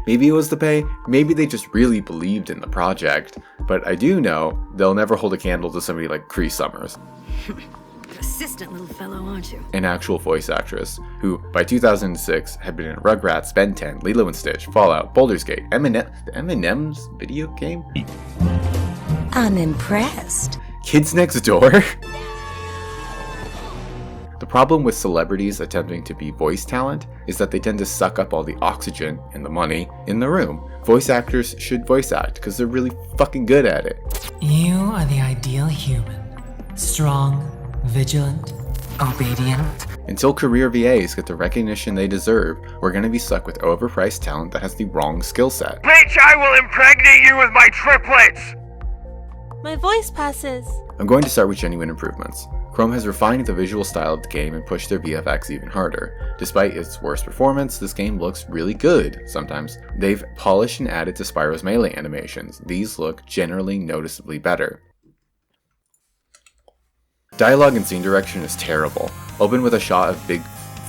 Maybe it was the pay, maybe they just really believed in the project, but I do know they'll never hold a candle to somebody like Cree Summers. Persistent little fellow, aren't you? An actual voice actress, who by 2006 had been in Rugrats, Ben 10, Lilo and Stitch, Fallout, Baldur's Gate, M&M's video game? Unimpressed. Kids Next Door? The problem with celebrities attempting to be voice talent is that they tend to suck up all the oxygen and the money in the room. Voice actors should voice act because they're really fucking good at it. You are the ideal human. Strong, vigilant, obedient. Until career VAs get the recognition they deserve, we're going to be stuck with overpriced talent that has the wrong skill set. Bitch, I will impregnate you with my triplets! My voice passes. I'm going to start with genuine improvements. Chrome has refined the visual style of the game and pushed their VFX even harder. Despite its worst performance, this game looks really good sometimes. They've polished and added to Spyro's melee animations. These look generally noticeably better. Dialogue and scene direction is terrible. Open with a shot of Big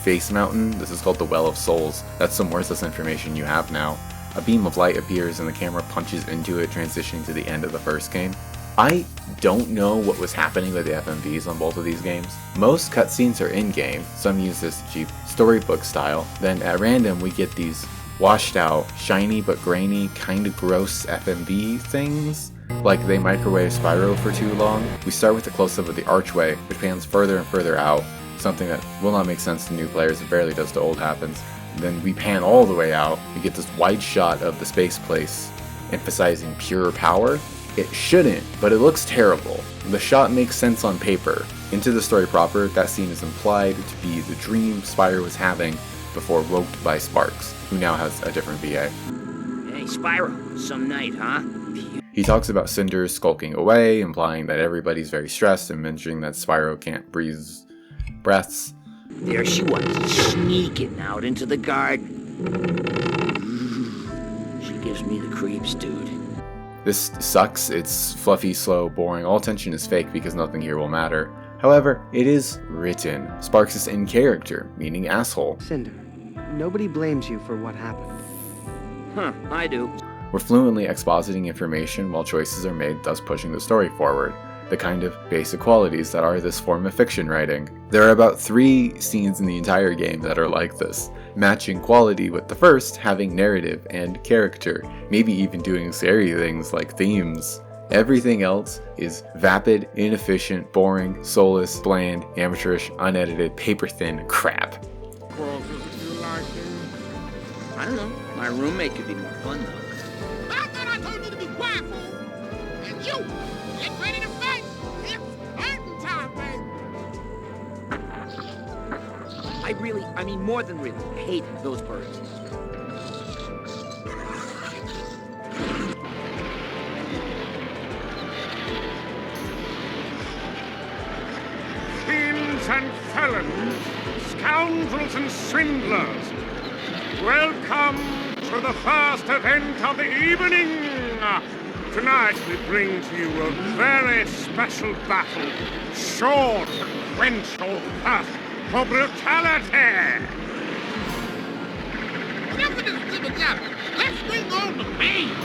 Face Mountain. This is called the Well of Souls. That's some worthless information you have now. A beam of light appears and the camera punches into it, transitioning to the end of the first game. I don't know what was happening with the FMVs on both of these games. Most cutscenes are in-game, some use this cheap storybook style, then at random we get these washed out, shiny but grainy, kinda gross FMV things, like they microwave Spyro for too long. We start with a close-up of the archway, which pans further and further out, something that will not make sense to new players, it barely does to old happens. Then we pan all the way out, we get this wide shot of the space place, emphasizing pure power. It shouldn't, but it looks terrible. The shot makes sense on paper. Into the story proper, that scene is implied to be the dream Spyro was having before roped by Sparks, who now has a different VA. Hey Spyro, some night, huh? He talks about Cynder skulking away, implying that everybody's very stressed and mentioning that Spyro can't breathe breaths. There she was, sneaking out into the garden. She gives me the creeps, dude. This sucks, it's fluffy, slow, boring, all tension is fake because nothing here will matter. However, it is written. Sparks is in character, meaning asshole. Cynder, nobody blames you for what happened. Huh, I do. We're fluently expositing information while choices are made, thus pushing the story forward. The kind of basic qualities that are this form of fiction writing. There are about 3 scenes in the entire game that are like this, matching quality with the first having narrative and character, maybe even doing scary things like themes. Everything else is vapid, inefficient, boring, soulless, bland, amateurish, unedited, paper-thin crap. I don't know. My roommate could be more fun though. I thought I told you to be quiet, fool. And you, get ready to fight. It's fighting time, baby. I mean more than really, hate those birds. Fiends and felons, scoundrels and swindlers, welcome to the first event of the evening. Tonight we bring to you a very special battle, sure to quench your thirst for brutality. Enough of this jibber-jabber. Let's bring on the main.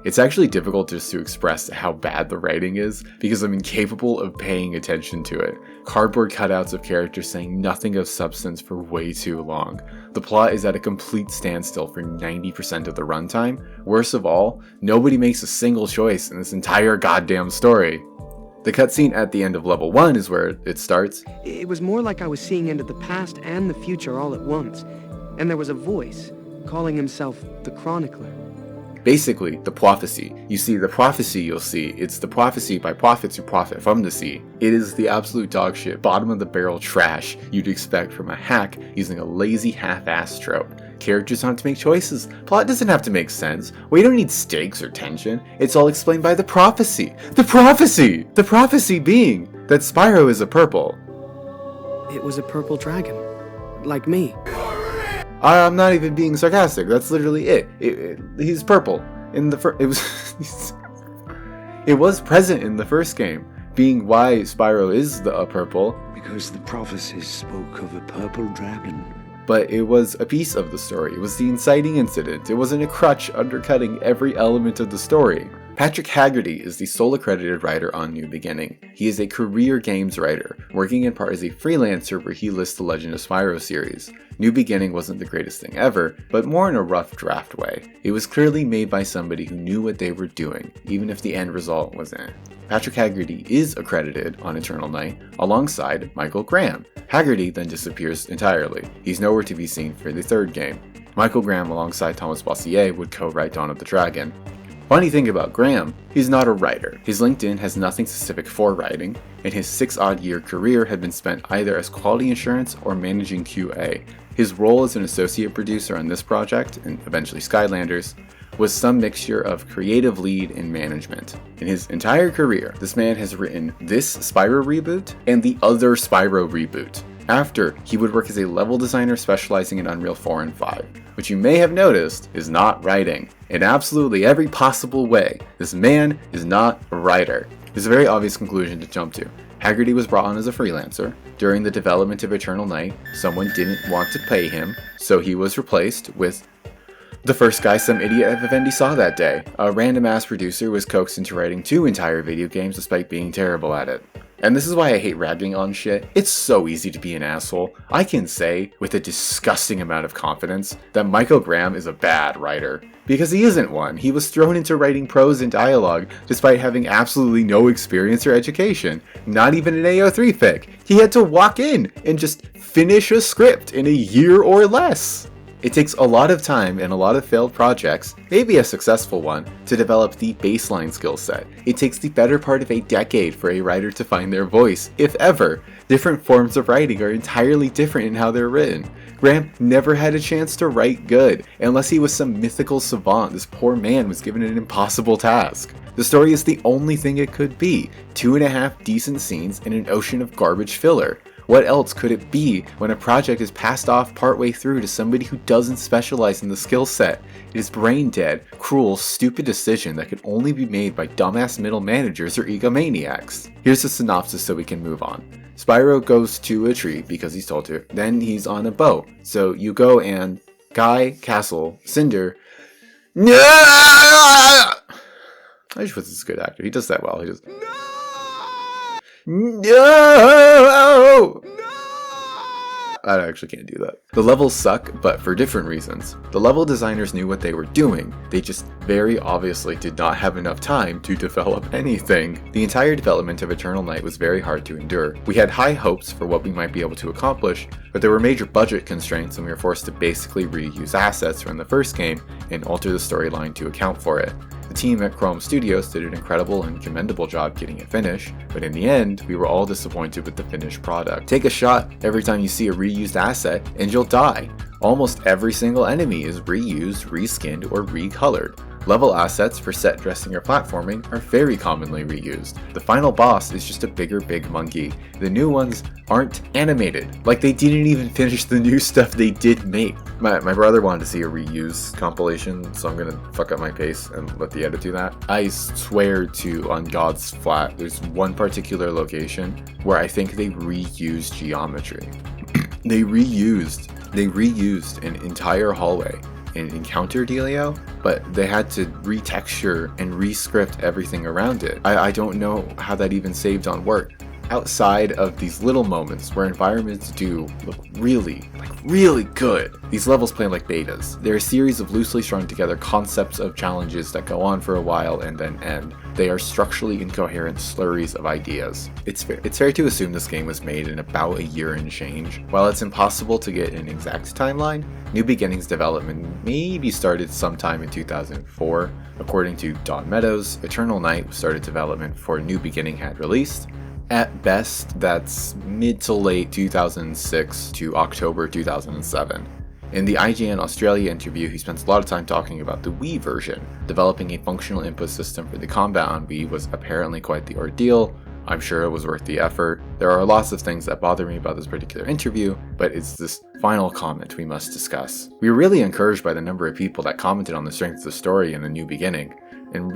It's actually difficult just to express how bad the writing is, because I'm incapable of paying attention to it. Cardboard cutouts of characters saying nothing of substance for way too long. The plot is at a complete standstill for 90% of the runtime. Worst of all, nobody makes a single choice in this entire goddamn story. The cutscene at the end of level 1 is where it starts. It was more like I was seeing into the past and the future all at once, and there was a voice calling himself the Chronicler. Basically, the prophecy. You see, the prophecy you'll see, it's the prophecy by prophets who profit from the sea. It is the absolute dogshit, bottom of the barrel trash you'd expect from a hack using a lazy half-ass trope. Characters don't have to make choices. Plot doesn't have to make sense. We don't need stakes or tension. It's all explained by the prophecy. The prophecy! The prophecy being that Spyro is a purple. It was a purple dragon. Like me. I'm not even being sarcastic. That's literally it. He's purple. In the it was present in the first game, being why Spyro is the purple. Because the prophecies spoke of a purple dragon. But it was a piece of the story. It was the inciting incident. It wasn't a crutch undercutting every element of the story. Patrick Haggerty is the sole accredited writer on New Beginning. He is a career games writer, working in part as a freelancer where he lists the Legend of Spyro series. New Beginning wasn't the greatest thing ever, but more in a rough draft way. It was clearly made by somebody who knew what they were doing, even if the end result was eh. Patrick Haggerty is accredited on Eternal Night, alongside Michael Graham. Haggerty then disappears entirely. He's nowhere to be seen for the third game. Michael Graham alongside Thomas Bossier would co-write Dawn of the Dragon. Funny thing about Graham, he's not a writer. His LinkedIn has nothing specific for writing, and his 6-odd-year career had been spent either as quality assurance or managing QA. His role as an associate producer on this project, and eventually Skylanders, was some mixture of creative lead and management. In his entire career, this man has written this Spyro reboot and the other Spyro reboot. After, he would work as a level designer specializing in Unreal 4 and 5, which you may have noticed is not writing. In absolutely every possible way, this man is not a writer. There's a very obvious conclusion to jump to. Haggerty was brought on as a freelancer. During the development of Eternal Night, someone didn't want to pay him, so he was replaced with the first guy some idiot at Vivendi saw that day. A random ass producer was coaxed into writing 2 entire video games despite being terrible at it. And this is why I hate ragging on shit. It's so easy to be an asshole. I can say, with a disgusting amount of confidence, that Michael Graham is a bad writer. Because he isn't one. He was thrown into writing prose and dialogue despite having absolutely no experience or education. Not even an AO3 fic. He had to walk in and just finish a script in a year or less. It takes a lot of time and a lot of failed projects, maybe a successful one, to develop the baseline skill set. It takes the better part of a decade for a writer to find their voice, if ever. Different forms of writing are entirely different in how they're written. Graham never had a chance to write good. Unless he was some mythical savant, this poor man was given an impossible task. The story is the only thing it could be. 2.5 decent scenes and an ocean of garbage filler. What else could it be when a project is passed off partway through to somebody who doesn't specialize in the skill set? It is brain dead, cruel, stupid decision that can only be made by dumbass middle managers or egomaniacs. Here's a synopsis so we can move on. Spyro goes to a tree because he's told to, then he's on a boat. So you go and Guy, Castle, Cynder. No! I just wish this is a good actor. He does that well. He just No! I actually can't do that. The levels suck, but for different reasons. The level designers knew what they were doing. They just very obviously did not have enough time to develop anything. The entire development of Eternal Night was very hard to endure. We had high hopes for what we might be able to accomplish, but there were major budget constraints and we were forced to basically reuse assets from the first game and alter the storyline to account for it. The team at Chrome Studios did an incredible and commendable job getting it finished, but in the end, we were all disappointed with the finished product. Take a shot every time you see a reused asset and you'll die. Almost every single enemy is reused, reskinned, or recolored. Level assets for set dressing or platforming are very commonly reused. The final boss is just a bigger big monkey. The new ones aren't animated. Like they didn't even finish the new stuff they did make. My brother wanted to see a reuse compilation, so I'm gonna fuck up my pace and let the edit do that. I swear to on God's flat, there's one particular location where I think they reused geometry. They reused an entire hallway in Encounter Dealio, but they had to retexture and rescript everything around it. I don't know how that even saved on work. Outside of these little moments where environments do look really good, these levels play like betas. They're a series of loosely strung together concepts of challenges that go on for a while and then end. They are structurally incoherent slurries of ideas. It's fair to assume this game was made in about a year and change. While it's impossible to get an exact timeline, New Beginnings development maybe started sometime in 2004. According to Don Meadows, Eternal Night started development before New Beginning had released. At best, that's mid to late 2006 to October 2007. In the IGN Australia interview, he spends a lot of time talking about the Wii version. Developing a functional input system for the combat on Wii was apparently quite the ordeal. I'm sure it was worth the effort. There are lots of things that bother me about this particular interview, but it's this final comment we must discuss. We were really encouraged by the number of people that commented on the strength of the story in the New Beginning. And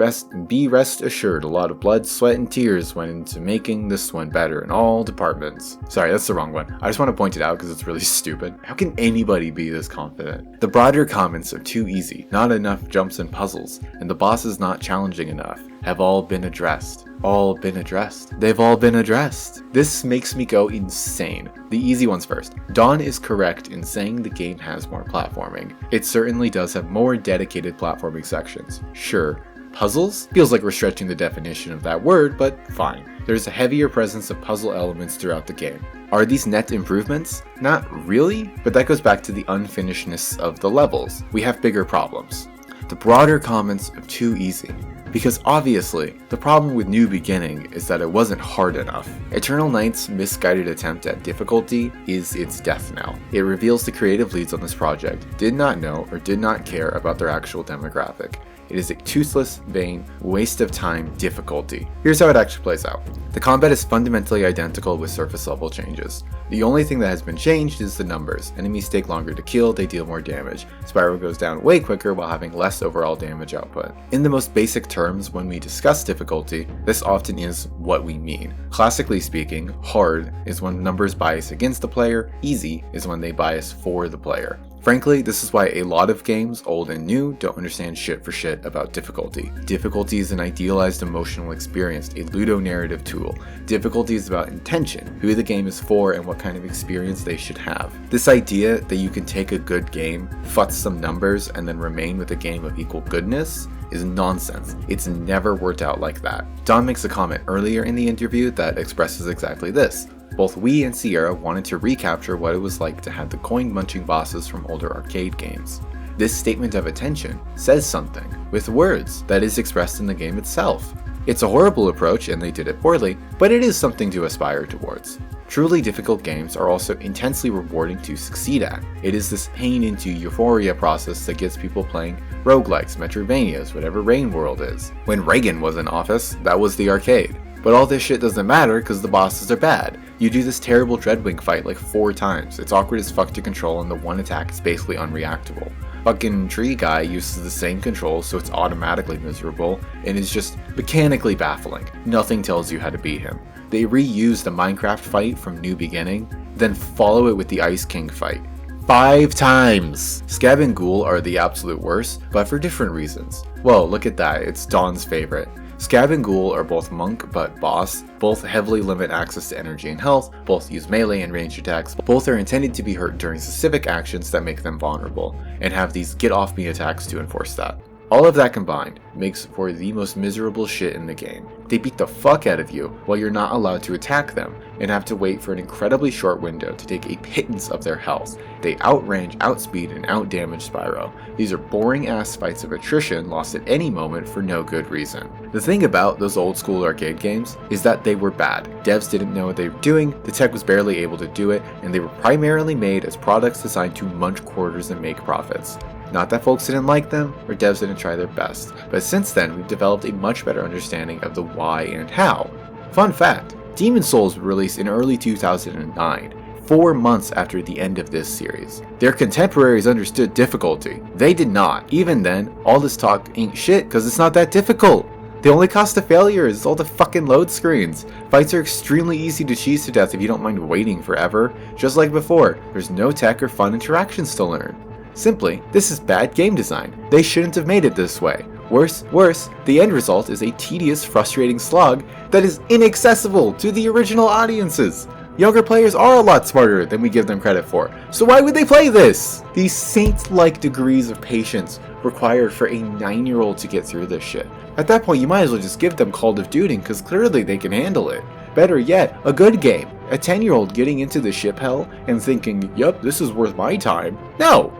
be rest assured, a lot of blood, sweat, and tears went into making this one better in all departments. Sorry, that's the wrong one. I just want to point it out because it's really stupid. How can anybody be this confident? The broader comments are too easy, not enough jumps and puzzles, and the boss is not challenging enough, have all been addressed. All been addressed. They've all been addressed. This makes me go insane. The easy ones first. Dawn is correct in saying the game has more platforming. It certainly does have more dedicated platforming sections. Sure. Puzzles? Feels like we're stretching the definition of that word, but fine. There's a heavier presence of puzzle elements throughout the game. Are these net improvements? Not really, but that goes back to the unfinishedness of the levels. We have bigger problems. The broader comments are too easy. Because obviously, the problem with New Beginning is that it wasn't hard enough. Eternal Night's misguided attempt at difficulty is its death knell. It reveals the creative leads on this project did not know or did not care about their actual demographic. It is a toothless, vain, waste of time difficulty. Here's how it actually plays out. The combat is fundamentally identical with surface level changes. The only thing that has been changed is the numbers. Enemies take longer to kill, they deal more damage. Spyro goes down way quicker while having less overall damage output. In the most basic terms, when we discuss difficulty, this often is what we mean. Classically speaking, hard is when numbers bias against the player, easy is when they bias for the player. Frankly, this is why a lot of games, old and new, don't understand shit for shit about difficulty. Difficulty is an idealized emotional experience, a ludonarrative tool. Difficulty is about intention, who the game is for and what kind of experience they should have. This idea that you can take a good game, futz some numbers, and then remain with a game of equal goodness is nonsense. It's never worked out like that. Don makes a comment earlier in the interview that expresses exactly this. Both we and Sierra wanted to recapture what it was like to have the coin-munching bosses from older arcade games. This statement of attention says something, with words, that is expressed in the game itself. It's a horrible approach and they did it poorly, but it is something to aspire towards. Truly difficult games are also intensely rewarding to succeed at. It is this pain into euphoria process that gets people playing roguelikes, Metroidvanias, whatever RAINWORLD is. When Reagan was in office, that was the arcade. But all this shit doesn't matter because the bosses are bad. You do this terrible Dreadwing fight like 4 times, it's awkward as fuck to control and the one attack is basically unreactable. Fucking Tree Guy uses the same controls so it's automatically miserable and is just mechanically baffling. Nothing tells you how to beat him. They reuse the Minecraft fight from New Beginning, then follow it with the Ice King fight. 5 times! Scab and Ghoul are the absolute worst, but for different reasons. Whoa, look at that, it's Dawn's favorite. Scab and Ghoul are both monk but boss, both heavily limit access to energy and health, both use melee and ranged attacks, both are intended to be hurt during specific actions that make them vulnerable, and have these get off me attacks to enforce that. All of that combined makes for the most miserable shit in the game. They beat the fuck out of you while you're not allowed to attack them, and have to wait for an incredibly short window to take a pittance of their health. They outrange, outspeed, and outdamage Spyro. These are boring ass fights of attrition lost at any moment for no good reason. The thing about those old school arcade games is that they were bad. Devs didn't know what they were doing, the tech was barely able to do it, and they were primarily made as products designed to munch quarters and make profits. Not that folks didn't like them, or devs didn't try their best, but since then we've developed a much better understanding of the why and how. Fun fact, Demon's Souls was released in early 2009, 4 months after the end of this series. Their contemporaries understood difficulty. They did not. Even then, all this talk ain't shit cause it's not that difficult. The only cost of failure is all the fucking load screens. Fights are extremely easy to cheese to death if you don't mind waiting forever. Just like before, there's no tech or fun interactions to learn. Simply, this is bad game design. They shouldn't have made it this way. Worse, the end result is a tedious, frustrating slog that is inaccessible to the original audiences. Younger players are a lot smarter than we give them credit for, so why would they play this? These saint-like degrees of patience required for a 9-year-old to get through this shit. At that point, you might as well just give them Call of Duty because clearly they can handle it. Better yet, a good game. A 10-year-old getting into the ship hell and thinking, yup, this is worth my time. No!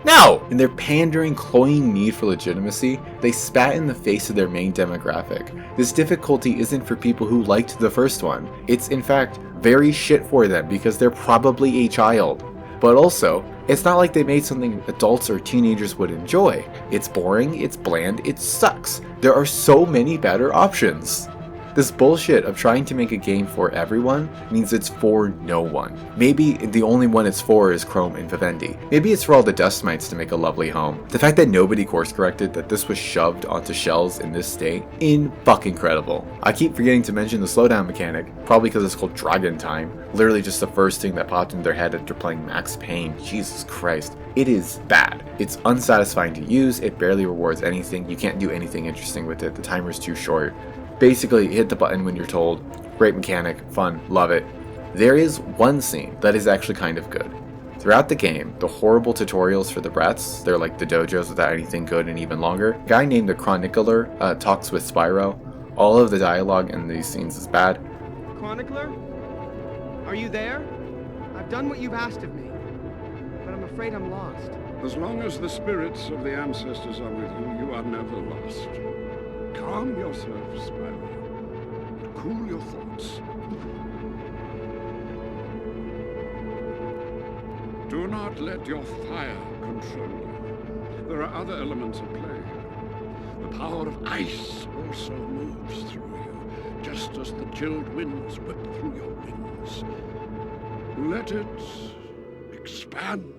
In their pandering, cloying need for legitimacy, they spat in the face of their main demographic. This difficulty isn't for people who liked the first one. It's in fact very shit for them because they're probably a child. But also, it's not like they made something adults or teenagers would enjoy. It's boring, it's bland, it sucks. There are so many better options. This bullshit of trying to make a game for everyone means it's for no one. Maybe the only one it's for is Chrome and Vivendi. Maybe it's for all the dust mites to make a lovely home. The fact that nobody course corrected that this was shoved onto shelves in this state, in-fucking-credible. I keep forgetting to mention the slowdown mechanic, probably because it's called Dragon Time. Literally just the first thing that popped in their head after playing Max Payne. Jesus Christ. It is bad. It's unsatisfying to use, it barely rewards anything, you can't do anything interesting with it, the timer's too short. Basically, hit the button when you're told. Great mechanic, fun, love it. There is one scene that is actually kind of good. Throughout the game, the horrible tutorials for the brats, they're like the dojos without anything good and even longer. A guy named the Chronicler talks with Spyro. All of the dialogue in these scenes is bad. Chronicler? Are you there? I've done what you've asked of me, but I'm I'm afraid I'm lost. As long as the spirits of the ancestors are with you, you are never lost. Calm yourself, Spyro. And cool your thoughts. Do not let your fire control you. There are other elements at play. The power of ice also moves through you, just as the chilled winds whip through your wings. Let it expand.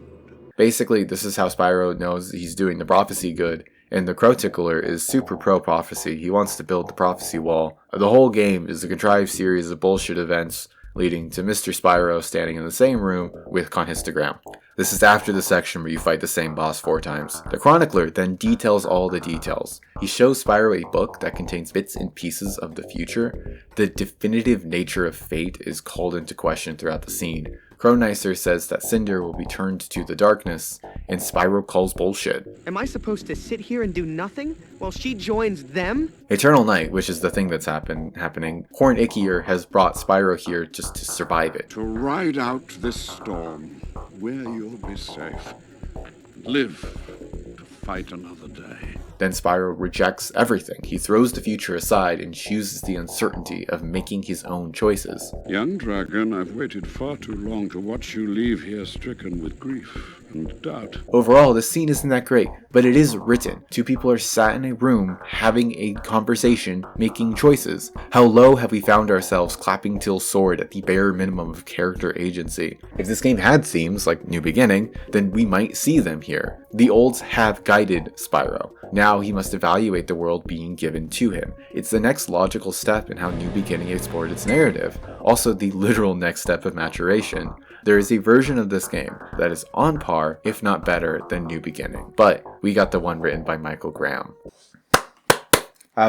Basically, this is how Spyro knows he's doing the prophecy good, and the Crow Tickler is super pro-prophecy. He wants to build the prophecy wall. The whole game is a contrived series of bullshit events leading to Mr. Spyro standing in the same room with Conhistogram. This is after the section where you fight the same boss 4 times. The Chronicler then details all the details. He shows Spyro a book that contains bits and pieces of the future. The definitive nature of fate is called into question throughout the scene. Crownicer says that Cynder will be turned to the darkness, and Spyro calls bullshit. Am I supposed to sit here and do nothing while she joins them? Eternal Night, which is the thing that's happening, Horn Ickier has brought Spyro here just to survive it. To ride out this storm, where you'll be safe. Live to fight another day. Then Spyro rejects everything. He throws the future aside and chooses the uncertainty of making his own choices. Young dragon, I've waited far too long to watch you leave here stricken with grief and doubt. Overall, the scene isn't that great, but it is written. 2 people are sat in a room, having a conversation, making choices. How low have we found ourselves clapping till sword at the bare minimum of character agency? If this game had themes, like New Beginning, then we might see them here. The olds have guided Spyro. Now he must evaluate the world being given to him. It's the next logical step in how New Beginning explored its narrative. Also the literal next step of maturation. There is a version of this game that is on par, if not better, than New Beginning. But we got the one written by Michael Graham. I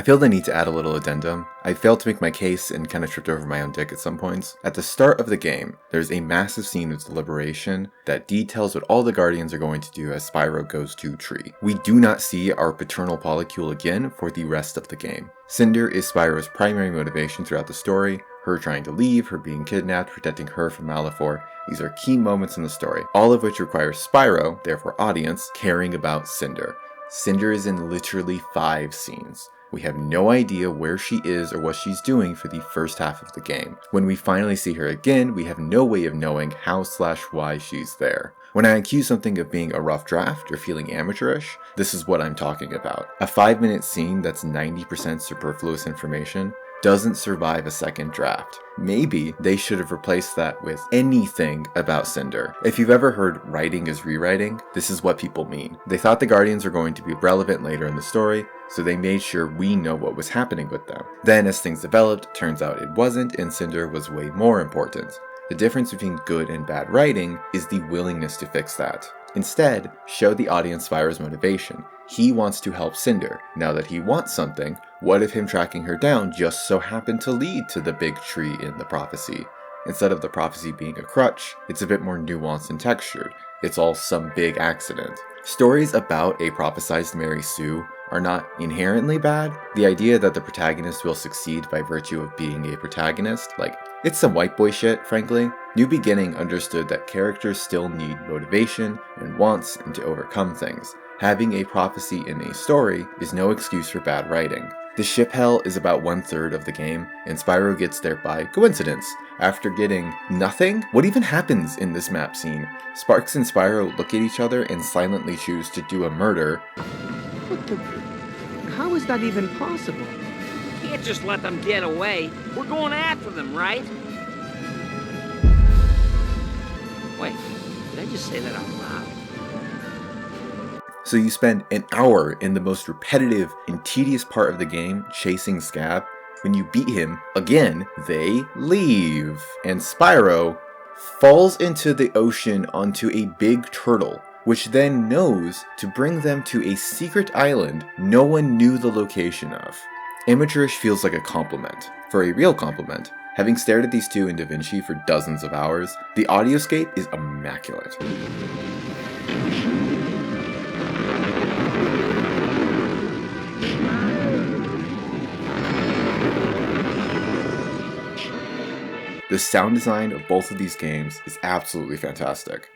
feel the need to add a little addendum. I failed to make my case and kind of tripped over my own dick at some points. At the start of the game, there's a massive scene of deliberation that details what all the Guardians are going to do as Spyro goes to Tree. We do not see our paternal polycule again for the rest of the game. Cynder is Spyro's primary motivation throughout the story. Her trying to leave, her being kidnapped, protecting her from Malefor. These are key moments in the story, all of which require Spyro, therefore audience, caring about Cynder. Cynder is in literally 5 scenes. We have no idea where she is or what she's doing for the first half of the game. When we finally see her again, we have no way of knowing how/why she's there. When I accuse something of being a rough draft or feeling amateurish, this is what I'm talking about. A 5-minute scene that's 90% superfluous information doesn't survive a second draft. Maybe they should have replaced that with anything about Cynder. If you've ever heard writing is rewriting, this is what people mean. They thought the Guardians were going to be relevant later in the story, so they made sure we know what was happening with them. Then as things developed, turns out it wasn't, and Cynder was way more important. The difference between good and bad writing is the willingness to fix that. Instead, show the audience Spyro's motivation. He wants to help Cynder. Now that he wants something, what if him tracking her down just so happened to lead to the big tree in the prophecy? Instead of the prophecy being a crutch, it's a bit more nuanced and textured. It's all some big accident. Stories about a prophesized Mary Sue are not inherently bad. The idea that the protagonist will succeed by virtue of being a protagonist, it's some white boy shit, frankly. New Beginning understood that characters still need motivation and wants and to overcome things. Having a prophecy in a story is no excuse for bad writing. The ship hell is about 1/3 of the game, and Spyro gets there by coincidence. After getting nothing? What even happens in this map scene? Sparks and Spyro look at each other and silently choose to do a murder. What the... How is that even possible? Can't just let them get away. We're going after them, right? Wait, did I just say that out loud? So you spend an hour in the most repetitive and tedious part of the game chasing Scab. When you beat him, again, they leave. And Spyro falls into the ocean onto a big turtle, which then knows to bring them to a secret island no one knew the location of. Amateurish feels like a compliment. For a real compliment, having stared at these two in DaVinci for dozens of hours, the audioscape is immaculate. The The sound design of both of these games is absolutely fantastic.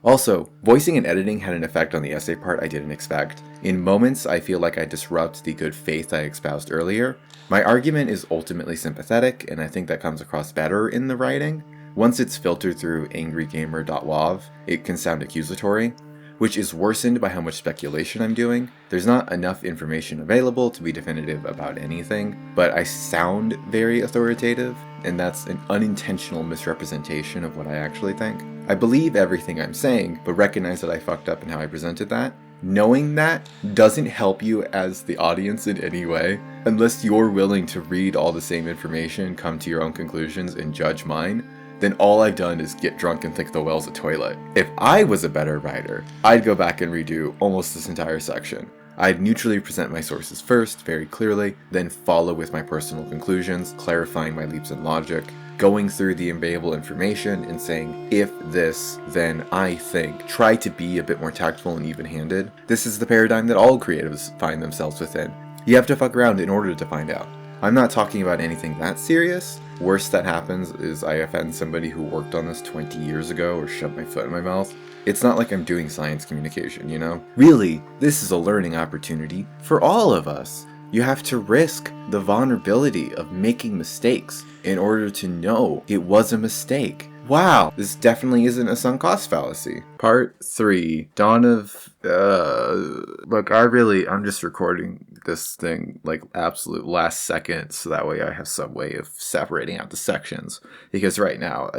Also, voicing and editing had an effect on the essay part I didn't expect. In moments, I feel like I disrupt the good faith I espoused earlier. My argument is ultimately sympathetic, and I think that comes across better in the writing. Once it's filtered through angrygamer.wav, it can sound accusatory, which is worsened by how much speculation I'm doing. There's not enough information available to be definitive about anything, but I sound very authoritative, and that's an unintentional misrepresentation of what I actually think. I believe everything I'm saying, but recognize that I fucked up in how I presented that. Knowing that doesn't help you as the audience in any way, unless you're willing to read all the same information, come to your own conclusions, and judge mine. Then all I've done is get drunk and think the well's a toilet. If I was a better writer, I'd go back and redo almost this entire section. I'd neutrally present my sources first, very clearly, then follow with my personal conclusions, clarifying my leaps in logic, going through the available information and saying, if this, then I think. Try to be a bit more tactful and even-handed. This is the paradigm that all creatives find themselves within. You have to fuck around in order to find out. I'm not talking about anything that serious. Worst that happens is I offend somebody who worked on this 20 years ago or shoved my foot in my mouth. It's not like I'm doing science communication, you know? Really, this is a learning opportunity for all of us. You have to risk the vulnerability of making mistakes in order to know it was a mistake. Wow, this definitely isn't a sunk cost fallacy. Part 3, Dawn of, look, I'm just recording this thing like absolute last second, so that way I have some way of separating out the sections. Because right now,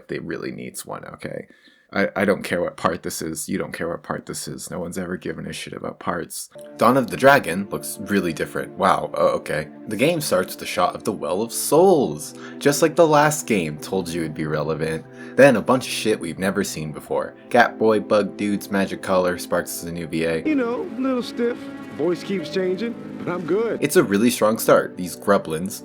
they really needs one, okay? I don't care what part this is, you don't care what part this is, no one's ever given a shit about parts. Dawn of the Dragon looks really different. Wow, okay. The game starts with a shot of the Well of Souls, just like the last game told you it'd be relevant. Then a bunch of shit we've never seen before. Catboy, Bug Dudes, Magic Color, Sparks is a new VA. You know, a little stiff. Voice keeps changing, but I'm good. It's a really strong start. These grublins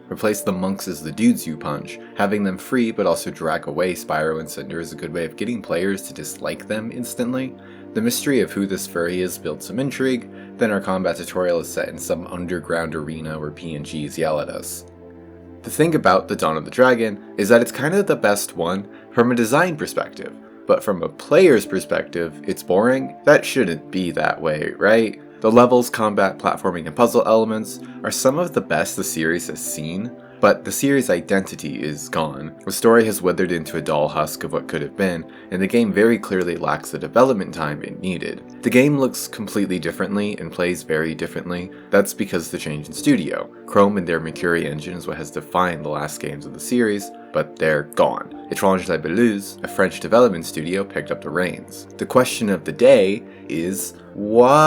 replace the monks as the dudes you punch. Having them free but also drag away Spyro and Cynder is a good way of getting players to dislike them instantly. The mystery of who this furry is builds some intrigue, then our combat tutorial is set in some underground arena where PNGs yell at us. The thing about the Dawn of the Dragon is that it's kind of the best one from a design perspective. But from a player's perspective, it's boring. That shouldn't be that way, right? The levels, combat, platforming, and puzzle elements are some of the best the series has seen, but the series' identity is gone. The story has withered into a dull husk of what could have been, and the game very clearly lacks the development time it needed. The game looks completely differently and plays very differently. That's because of the change in studio. Chrome and their Mercury engine is what has defined the last games of the series, but they're gone. Étrange La Belouse, a French development studio, picked up the reins. The question of the day is, why?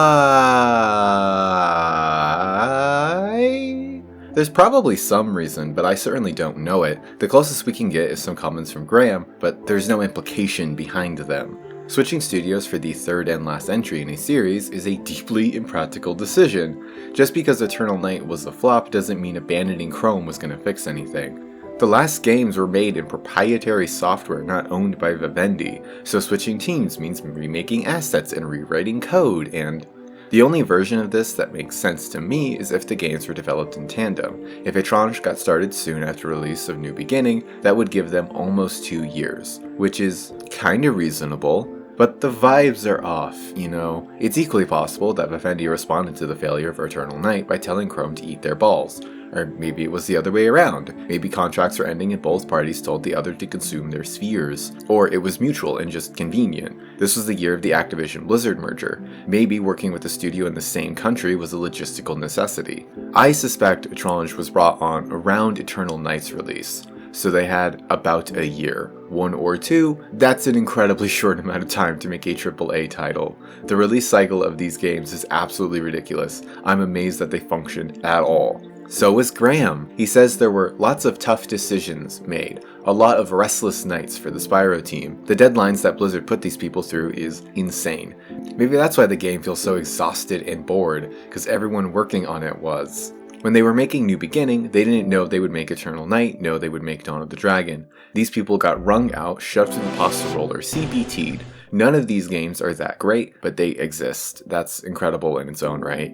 There's probably some reason, but I certainly don't know it. The closest we can get is some comments from Graham, but there's no implication behind them. Switching studios for the third and last entry in a series is a deeply impractical decision. Just because Eternal Night was a flop doesn't mean abandoning Chrome was going to fix anything. The last games were made in proprietary software not owned by Vivendi, so switching teams means remaking assets and rewriting code, and the only version of this that makes sense to me is if the games were developed in tandem. If Étrange got started soon after release of New Beginning, that would give them almost 2 years, which is kinda reasonable, but the vibes are off, you know? It's equally possible that Vivendi responded to the failure of Eternal Night by telling Chrome to eat their balls. Or maybe it was the other way around. Maybe contracts were ending and both parties told the other to consume their spheres. Or it was mutual and just convenient. This was the year of the Activision Blizzard merger. Maybe working with a studio in the same country was a logistical necessity. I suspect Étrange was brought on around Eternal Night's release. So they had about a year. 1 or 2, that's an incredibly short amount of time to make a AAA title. The release cycle of these games is absolutely ridiculous. I'm amazed that they functioned at all. So is Graham. He says there were lots of tough decisions made, a lot of restless nights for the Spyro team. The deadlines that Blizzard put these people through is insane. Maybe that's why the game feels so exhausted and bored, because everyone working on it was. When they were making New Beginning, they didn't know they would make Eternal Night, no they would make Dawn of the Dragon. These people got wrung out, shoved to the pasta roller, CBT'd. None of these games are that great, but they exist. That's incredible in its own right.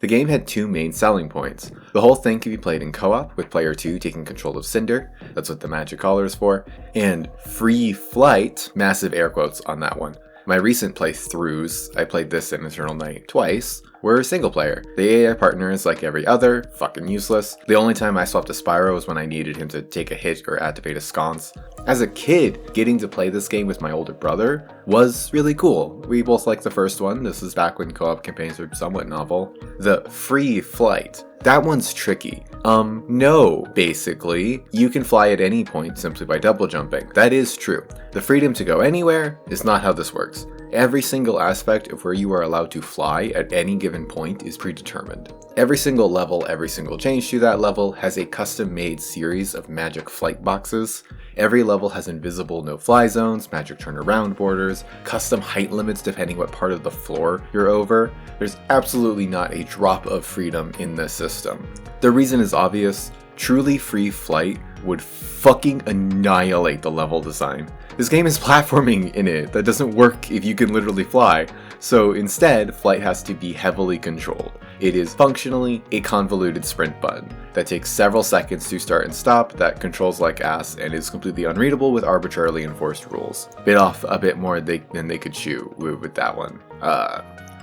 The game had two main selling points. The whole thing could be played in co-op, with player 2 taking control of Cynder, that's what the magic collar is for, and free flight, massive air quotes on that one. My recent playthroughs, I played this in Eternal Night twice, were single player. The AI partner is like every other, fucking useless. The only time I swapped to Spyro was when I needed him to take a hit or activate a sconce. As a kid, getting to play this game with my older brother was really cool. We both liked the first one. This is back when co-op campaigns were somewhat novel. The free flight. That one's tricky. No, basically, you can fly at any point simply by double jumping. That is true. The freedom to go anywhere is not how this works. Every single aspect of where you are allowed to fly at any given point is predetermined. Every single level, every single change to that level has a custom-made series of magic flight boxes. Every level has invisible no-fly zones, magic turnaround borders, custom height limits depending what part of the floor you're over. There's absolutely not a drop of freedom in this system. The reason is obvious. Truly free flight would fucking annihilate the level design. This game is platforming in it. That doesn't work if you can literally fly. So instead, flight has to be heavily controlled. It is functionally a convoluted sprint button that takes several seconds to start and stop, that controls like ass, and is completely unreadable with arbitrarily enforced rules. Bit off a bit more than they could chew with that one.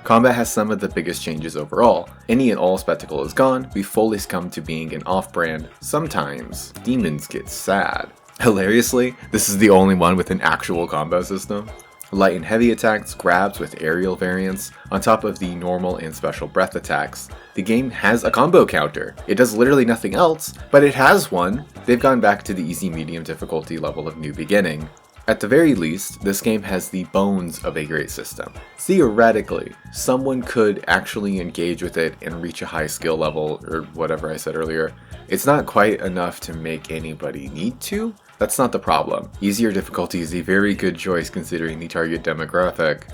Combat has some of the biggest changes overall. Any and all spectacle is gone. We fully succumb to being an off-brand. Sometimes demons get sad. Hilariously, this is the only one with an actual combo system. Light and heavy attacks, grabs with aerial variants, on top of the normal and special breath attacks. The game has a combo counter. It does literally nothing else, but it has one. They've gone back to the easy medium difficulty level of New Beginning. At the very least, this game has the bones of a great system. Theoretically, someone could actually engage with it and reach a high skill level, or whatever I said earlier. It's not quite enough to make anybody need to. That's not the problem. Easier difficulty is a very good choice considering the target demographic.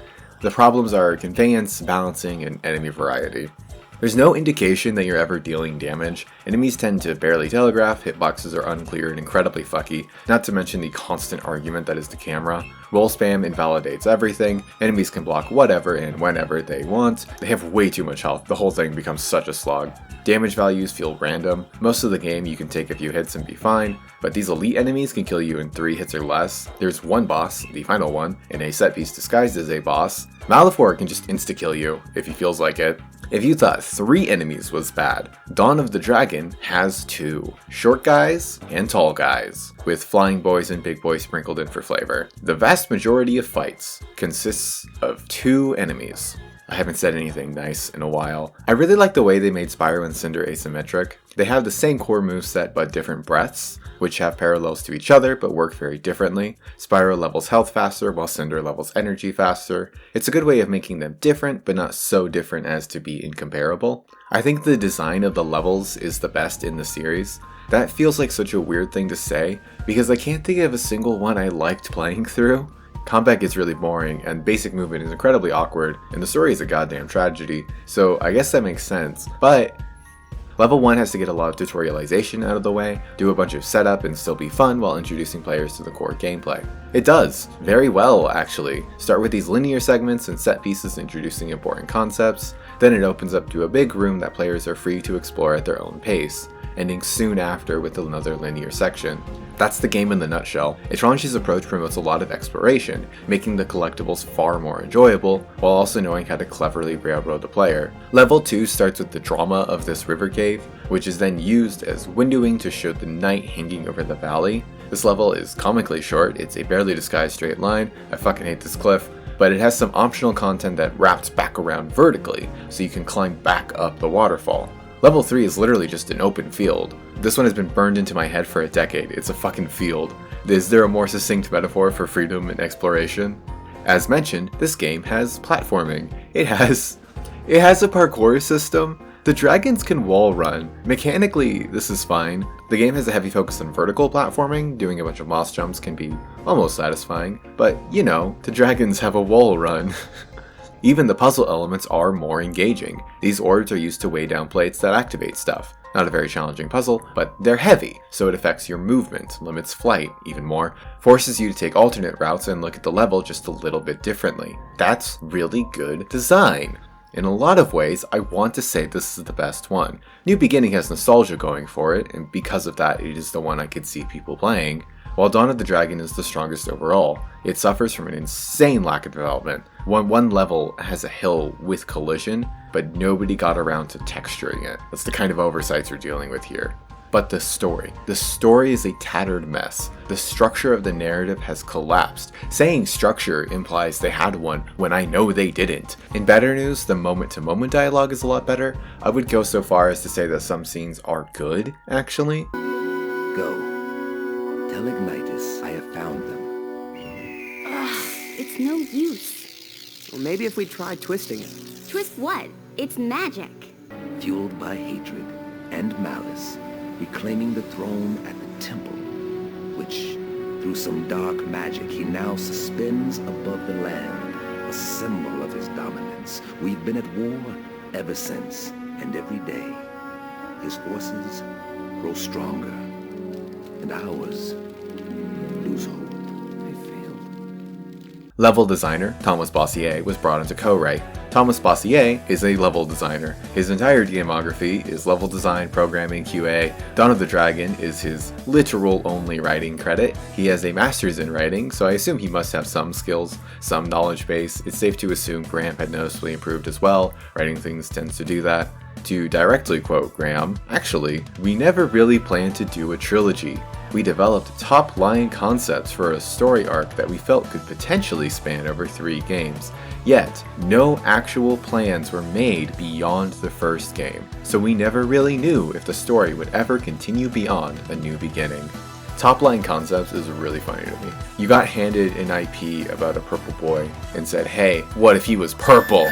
The problems are conveyance, balancing, and enemy variety. There's no indication that you're ever dealing damage. Enemies tend to barely telegraph, hitboxes are unclear and incredibly fucky, not to mention the constant argument that is the camera. Roll spam invalidates everything, enemies can block whatever and whenever they want, they have way too much health, the whole thing becomes such a slog. Damage values feel random, most of the game you can take a few hits and be fine, but these elite enemies can kill you in 3 hits or less. There's one boss, the final one, in a set piece disguised as a boss. Malefor can just insta-kill you, if he feels like it. If you thought 3 enemies was bad, Dawn of the Dragon has 2. Short guys and tall guys, with flying boys and big boys sprinkled in for flavor. The vast majority of fights consists of 2 enemies. I haven't said anything nice in a while. I really like the way they made Spyro and Cynder asymmetric. They have the same core moveset but different breaths, which have parallels to each other but work very differently. Spyro levels health faster while Cynder levels energy faster. It's a good way of making them different but not so different as to be incomparable. I think the design of the levels is the best in the series. That feels like such a weird thing to say because I can't think of a single one I liked playing through. Combat gets really boring, and basic movement is incredibly awkward, and the story is a goddamn tragedy, so I guess that makes sense. But Level 1 has to get a lot of tutorialization out of the way, do a bunch of setup and still be fun while introducing players to the core gameplay. It does, very well actually. Start with these linear segments and set pieces introducing important concepts, then it opens up to a big room that players are free to explore at their own pace, ending soon after with another linear section. That's the game in the nutshell. Etrange's approach promotes a lot of exploration, making the collectibles far more enjoyable, while also knowing how to cleverly railroad the player. Level 2 starts with the drama of this river cave, which is then used as windowing to show the night hanging over the valley. This level is comically short, it's a barely disguised straight line, I fucking hate this cliff, but it has some optional content that wraps back around vertically, so you can climb back up the waterfall. Level 3 is literally just an open field. This one has been burned into my head for a decade. It's a fucking field. Is there a more succinct metaphor for freedom and exploration? As mentioned, this game has platforming. It has a parkour system. The dragons can wall run. Mechanically, this is fine. The game has a heavy focus on vertical platforming. Doing a bunch of moss jumps can be almost satisfying. But, you know, the dragons have a wall run. Even the puzzle elements are more engaging. These orbs are used to weigh down plates that activate stuff. Not a very challenging puzzle, but they're heavy, so it affects your movement, limits flight even more, forces you to take alternate routes and look at the level just a little bit differently. That's really good design. In a lot of ways, I want to say this is the best one. New Beginning has nostalgia going for it, and because of that, it is the one I could see people playing, while Dawn of the Dragon is the strongest overall. It suffers from an insane lack of development. One level has a hill with collision, but nobody got around to texturing it. That's the kind of oversights we're dealing with here. But the story is a tattered mess. The structure of the narrative has collapsed. Saying structure implies they had one when I know they didn't. In better news, the moment-to-moment dialogue is a lot better. I would go so far as to say that some scenes are good, actually. Go. Tell Ignitus I have found them. It's no use. Well, maybe if we try twisting it. Twist what? It's magic. Fueled by hatred and malice, reclaiming the throne at the temple, which, through some dark magic, he now suspends above the land, a symbol of his dominance. We've been at war ever since, and every day, his forces grow stronger, and ours lose hope. Level designer Thomas Bossier was brought in to co-write. Thomas Bossier is a level designer. His entire gamography is level design, programming, QA. Dawn of the Dragon is his literal only writing credit. He has a master's in writing, so I assume he must have some skills, some knowledge base. It's safe to assume Graham had noticeably improved as well. Writing things tends to do that. To directly quote Graham, actually, we never really planned to do a trilogy. We developed top-line concepts for a story arc that we felt could potentially span over 3 games. Yet, no actual plans were made beyond the first game, so we never really knew if the story would ever continue beyond A New Beginning. Top-line concepts is really funny to me. You got handed an IP about a purple boy and said, hey, what if he was purple?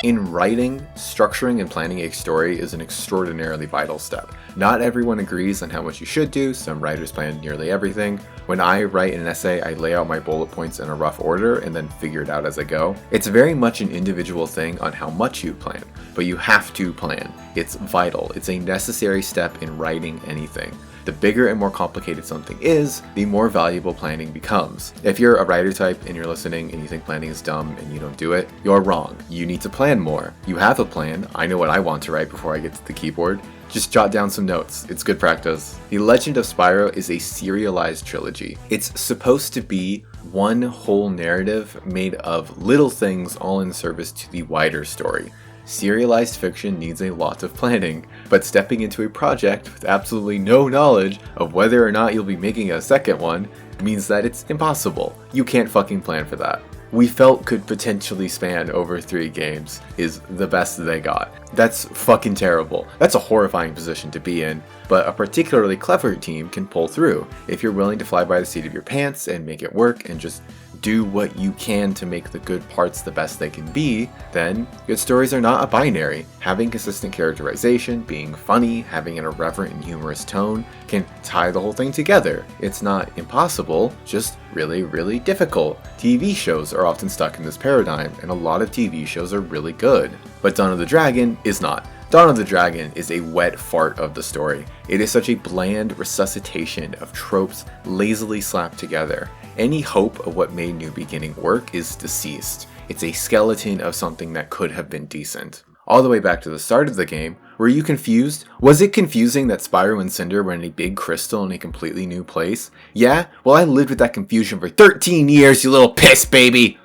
In writing, structuring and planning a story is an extraordinarily vital step. Not everyone agrees on how much you should do, some writers plan nearly everything. When I write an essay, I lay out my bullet points in a rough order and then figure it out as I go. It's very much an individual thing on how much you plan, but you have to plan. It's vital. It's a necessary step in writing anything. The bigger and more complicated something is, the more valuable planning becomes. If you're a writer type and you're listening and you think planning is dumb and you don't do it, you're wrong. You need to plan more. You have a plan. I know what I want to write before I get to the keyboard. Just jot down some notes. It's good practice. The Legend of Spyro is a serialized trilogy. It's supposed to be one whole narrative made of little things all in service to the wider story. Serialized fiction needs a lot of planning, but stepping into a project with absolutely no knowledge of whether or not you'll be making a second one means that it's impossible. You can't fucking plan for that. We felt could potentially span over 3 games is the best they got. That's fucking terrible. That's a horrifying position to be in, but a particularly clever team can pull through if you're willing to fly by the seat of your pants and make it work and just do what you can to make the good parts the best they can be. Then good stories are not a binary. Having consistent characterization, being funny, having an irreverent and humorous tone can tie the whole thing together. It's not impossible, just really, really difficult. TV shows are often stuck in this paradigm, and a lot of TV shows are really good. But Dawn of the Dragon is not. Dawn of the Dragon is a wet fart of the story. It is such a bland resuscitation of tropes lazily slapped together. Any hope of what made New Beginning work is deceased. It's a skeleton of something that could have been decent. All the way back to the start of the game, were you confused? Was it confusing that Spyro and Cynder were in a big crystal in a completely new place? Yeah? Well, I lived with that confusion for 13 years, you little piss baby!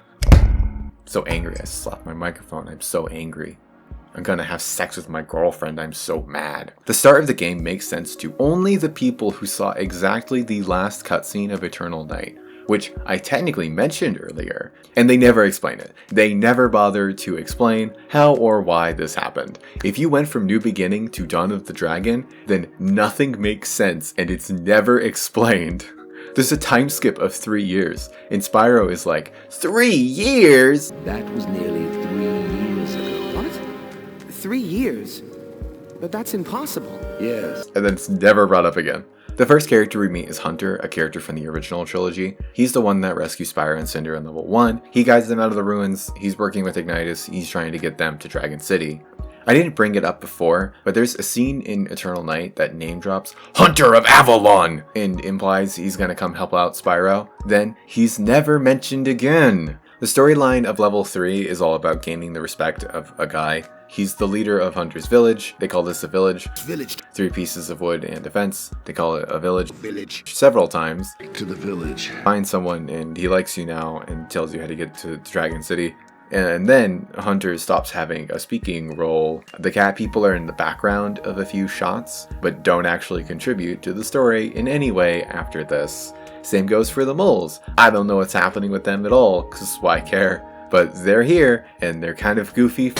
So angry, I slapped my microphone. I'm so angry. I'm gonna have sex with my girlfriend, I'm so mad. The start of the game makes sense to only the people who saw exactly the last cutscene of Eternal Night, which I technically mentioned earlier, and they never explain it. They never bothered to explain how or why this happened. If you went from New Beginning to Dawn of the Dragon, then nothing makes sense and it's never explained. There's a time skip of 3 years, and Spyro is like, 3 years?! That was nearly 3 years ago. What? 3 years? But that's impossible. Yes. And then it's never brought up again. The first character we meet is Hunter, a character from the original trilogy. He's the one that rescues Spyro and Cynder in level 1. He guides them out of the ruins, he's working with Ignitus, he's trying to get them to Dragon City. I didn't bring it up before, but there's a scene in Eternal Night that name drops Hunter of Avalon and implies he's gonna come help out Spyro. Then he's never mentioned again. The storyline of level 3 is all about gaining the respect of a guy. He's the leader of Hunter's village. They call this a village. Village. 3 pieces of wood and a fence. They call it a village. Village. Several times. To the village. Find someone and he likes you now and tells you how to get to Dragon City. And then Hunter stops having a speaking role. The cat people are in the background of a few shots, but don't actually contribute to the story in any way after this. Same goes for the moles. I don't know what's happening with them at all, because why care? But they're here, and they're kind of goofy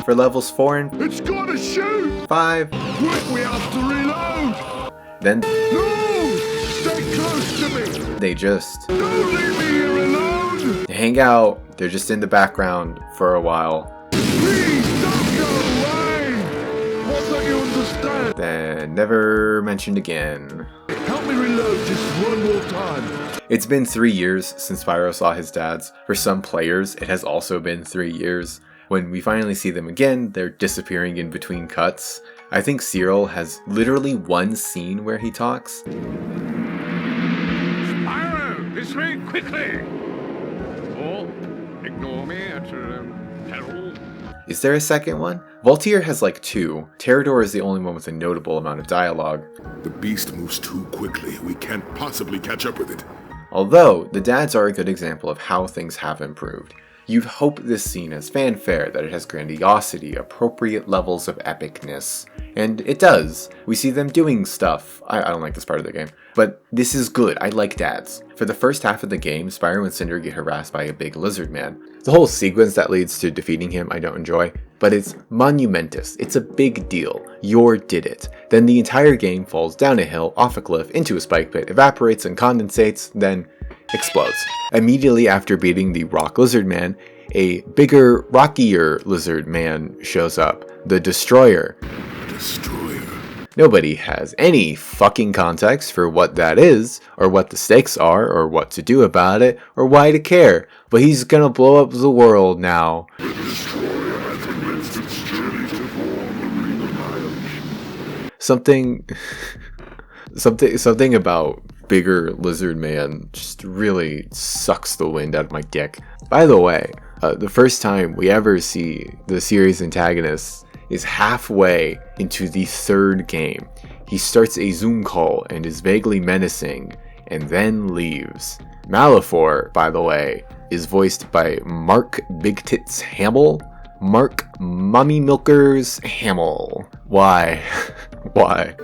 for levels 4 and It's gotta shoot! 5. Quick, we have to reload! Then No! Stay close to me! they just Don't leave me here alone! hang out. They're just in the background for a while. Please don't go away! What don't you understand? Then never mentioned again. Help me reload just one more time. It's been 3 years since Spyro saw his dads. For some players, it has also been 3 years. When we finally see them again, they're disappearing in between cuts. I think Cyril has literally one scene where he talks. Spyro, this way, quickly! Or ignore me at your peril. Is there a second one? Voltier has like 2. Terrador is the only one with a notable amount of dialogue. The beast moves too quickly. We can't possibly catch up with it. Although, the dads are a good example of how things have improved. You'd hope this scene has fanfare, that it has grandiosity, appropriate levels of epicness. And it does. We see them doing stuff. I don't like this part of the game. But this is good. I like dads. For the first half of the game, Spyro and Cynder get harassed by a big lizard man. The whole sequence that leads to defeating him I don't enjoy, but it's monumentous. It's a big deal. Yor did it. Then the entire game falls down a hill, off a cliff, into a spike pit, evaporates and condensates, then explodes. Immediately after beating the rock lizard man, a bigger, rockier lizard man shows up, the Destroyer. Nobody has any fucking context for what that is, or what the stakes are, or what to do about it, or why to care. But he's gonna blow up the world now. Something about bigger lizard man just really sucks the wind out of my dick. By the way, the first time we ever see the series antagonist is halfway into the 3rd game. He starts a Zoom call and is vaguely menacing, and then leaves. Malefor, by the way, is voiced by Mark Big Tits Hamill. Mark Mummy Milkers Hamill. Why? Why?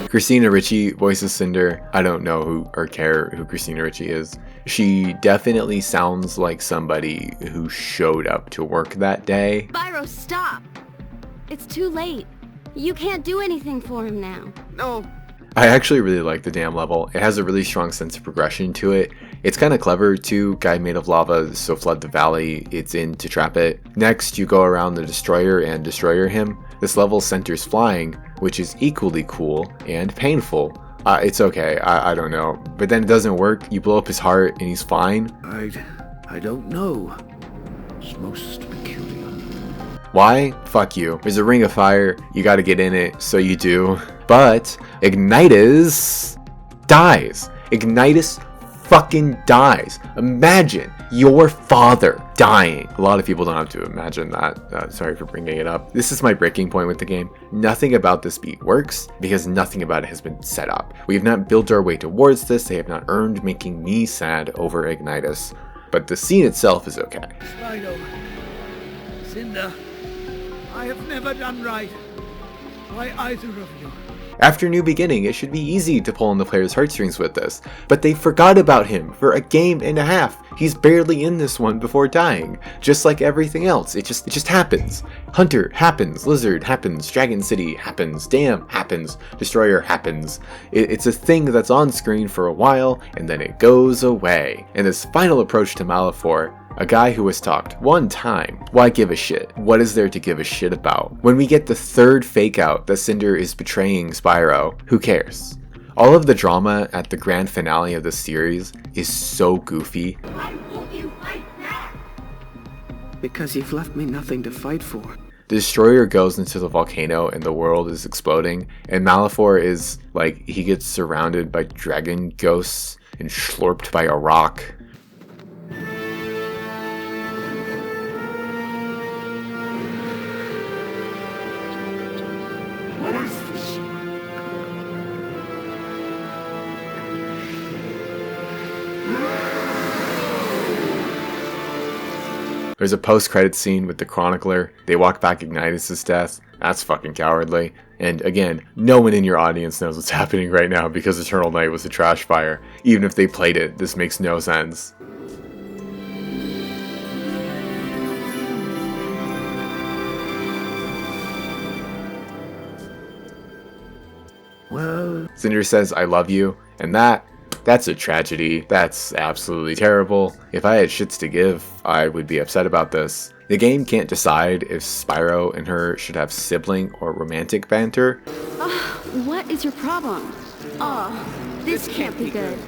Christina Ricci voices Cynder. I don't know who or care who Christina Ricci is. She definitely sounds like somebody who showed up to work that day. Spyro, stop! It's too late. You can't do anything for him now. No. I actually really like the dam level. It has a really strong sense of progression to it. It's kind of clever too. Guy made of lava, so flood the valley. It's in to trap it. Next, you go around the Destroyer and Destroyer him. This level centers flying, which is equally cool and painful. It's okay, I don't know. But then it doesn't work. You blow up his heart and he's fine. I don't know. It's most peculiar. Why? Fuck you. There's a ring of fire. You gotta get in it, so you do. But Ignitus dies. Ignitus fucking dies. Imagine your father dying. A lot of people don't have to imagine that. Sorry for bringing it up. This is my breaking point with the game. Nothing about this beat works because nothing about it has been set up. We have not built our way towards this. They have not earned making me sad over Ignitus. But the scene itself is okay. Spyro, Cynder, I have never done right by either of you. After New Beginning, it should be easy to pull on the player's heartstrings with this, but they forgot about him for a game and a half. He's barely in this one before dying, just like everything else. It just happens. Hunter happens, Lizard happens, Dragon City happens, Dam happens, Destroyer happens. It's a thing that's on screen for a while, and then it goes away. And this final approach to Malefor, A guy who was talked one time. Why give a shit? What is there to give a shit about? When we get the third fake out that Cynder is betraying Spyro, who cares? All of the drama at the grand finale of the series is so goofy. Because you've left me nothing to fight for. The destroyer goes into the volcano and the world is exploding, and Malefor is like, he gets surrounded by dragon ghosts and slurped by a rock. There's a post-credit scene with the Chronicler. They walk back Ignitus' death. That's fucking cowardly. And again, no one in your audience knows what's happening right now because Eternal Night was a trash fire. Even if they played it, this makes no sense. Well, Cynder says, "I love you," and that's a tragedy. That's absolutely terrible. If I had shits to give, I would be upset about this. The game can't decide if Spyro and her should have sibling or romantic banter. What is your problem? This can't be good.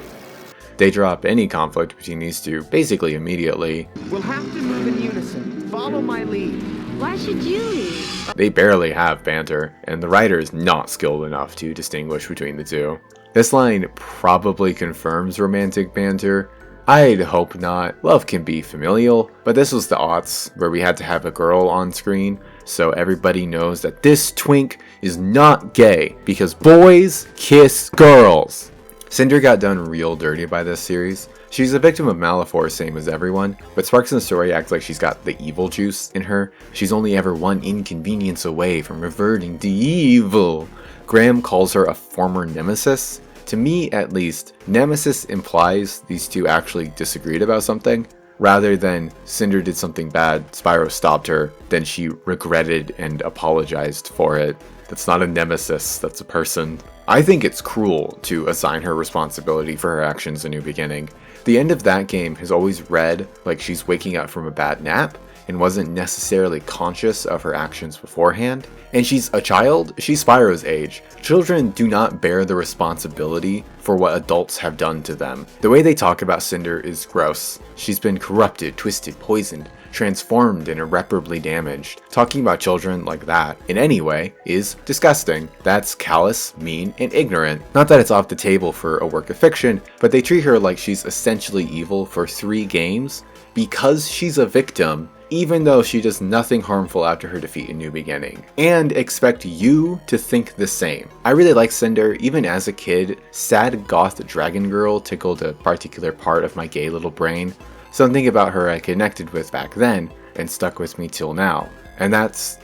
They drop any conflict between these two basically immediately. We'll have to move in unison. Follow my lead. Why should you leave? They barely have banter, and the writer is not skilled enough to distinguish between the two. This line probably confirms romantic banter. I'd hope not. Love can be familial, but this was the aughts where we had to have a girl on screen, so everybody knows that this twink is not gay, because boys kiss girls. Cynder got done real dirty by this series. She's a victim of Malefor, same as everyone, but Sparks in the story acts like she's got the evil juice in her. She's only ever one inconvenience away from reverting to evil. Graham calls her a former nemesis. To me, at least, nemesis implies these two actually disagreed about something, rather than Cynder did something bad, Spyro stopped her, then she regretted and apologized for it. That's not a nemesis, that's a person. I think it's cruel to assign her responsibility for her actions a new beginning. The end of that game has always read like she's waking up from a bad nap and wasn't necessarily conscious of her actions beforehand. And she's a child, she's Spyro's age. Children do not bear the responsibility for what adults have done to them. The way they talk about Cynder is gross. She's been corrupted, twisted, poisoned, transformed, and irreparably damaged. Talking about children like that in any way is disgusting. That's callous, mean, and ignorant. Not that it's off the table for a work of fiction, but they treat her like she's essentially evil for 3 games because she's a victim, even though she does nothing harmful after her defeat in New Beginning, and expect you to think the same. I really like Cynder. Even as a kid, sad goth dragon girl tickled a particular part of my gay little brain. Something about her I connected with back then and stuck with me till now. And that's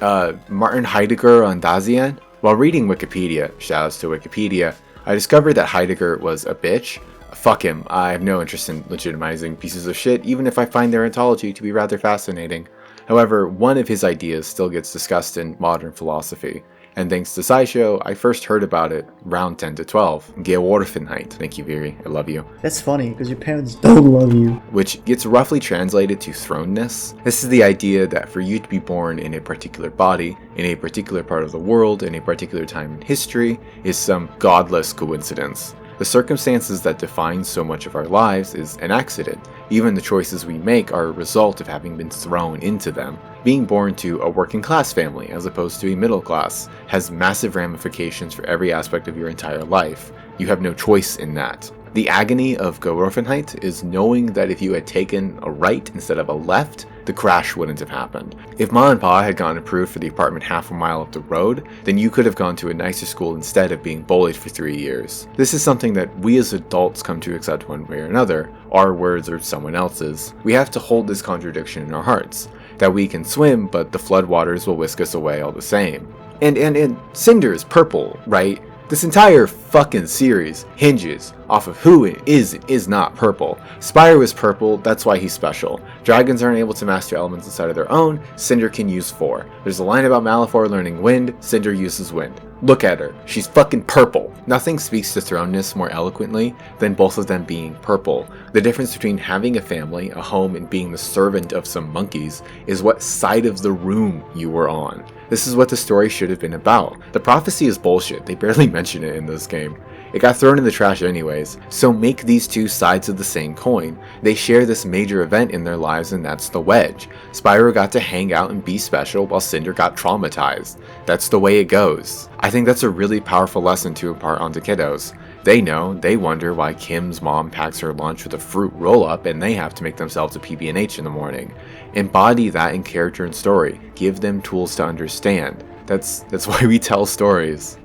Martin Heidegger on Dasein. While reading Wikipedia, shoutouts to Wikipedia, I discovered that Heidegger was a bitch. Fuck him, I have no interest in legitimizing pieces of shit, even if I find their ontology to be rather fascinating. However, one of his ideas still gets discussed in modern philosophy, and thanks to SciShow, I first heard about it around 10 to 12. Geworfenheit. Thank you, Viri, I love you. That's funny, because your parents don't love you. Which gets roughly translated to throneness. This is the idea that for you to be born in a particular body, in a particular part of the world, in a particular time in history, is some godless coincidence. The circumstances that define so much of our lives is an accident. Even the choices we make are a result of having been thrown into them. Being born to a working class family as opposed to a middle class has massive ramifications for every aspect of your entire life. You have no choice in that. The agony of Geworfenheit is knowing that if you had taken a right instead of a left, the crash wouldn't have happened. If Ma and Pa had gotten approved for the apartment half a mile up the road, then you could have gone to a nicer school instead of being bullied for 3 years. This is something that we as adults come to accept one way or another, our words or someone else's. We have to hold this contradiction in our hearts, that we can swim, but the floodwaters will whisk us away all the same. And Cynder is purple, right? This entire fucking series hinges off of who is and is not purple. Spyro is purple, that's why he's special. Dragons aren't able to master elements inside of their own, Cynder can use 4. There's a line about Malefor learning wind, Cynder uses wind. Look at her. She's fucking purple. Nothing speaks to thrownness more eloquently than both of them being purple. The difference between having a family, a home, and being the servant of some monkeys is what side of the room you were on. This is what the story should have been about. The prophecy is bullshit. They barely mention it in this game. It got thrown in the trash anyways, so make these two sides of the same coin. They share this major event in their lives, and that's the wedge. Spyro got to hang out and be special while Cynder got traumatized. That's the way it goes. I think that's a really powerful lesson to impart onto kiddos. They know, they wonder why Kim's mom packs her lunch with a fruit roll-up and they have to make themselves a PB&H in the morning. Embody that in character and story. Give them tools to understand. That's why we tell stories.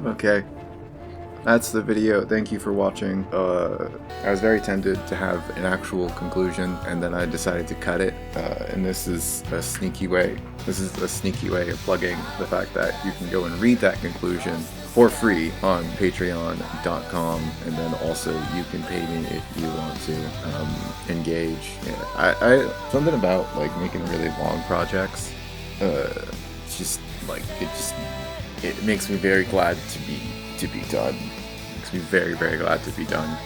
Okay, that's the video. Thank you for watching. I was very tempted to have an actual conclusion, and then I decided to cut it. And this is a sneaky way. This is a sneaky way of plugging the fact that you can go and read that conclusion for free on patreon.com, and then also you can pay me if you want to engage. Yeah, I something about like making really long projects. It's just like it makes me very glad to be done. It makes me very, very glad to be done.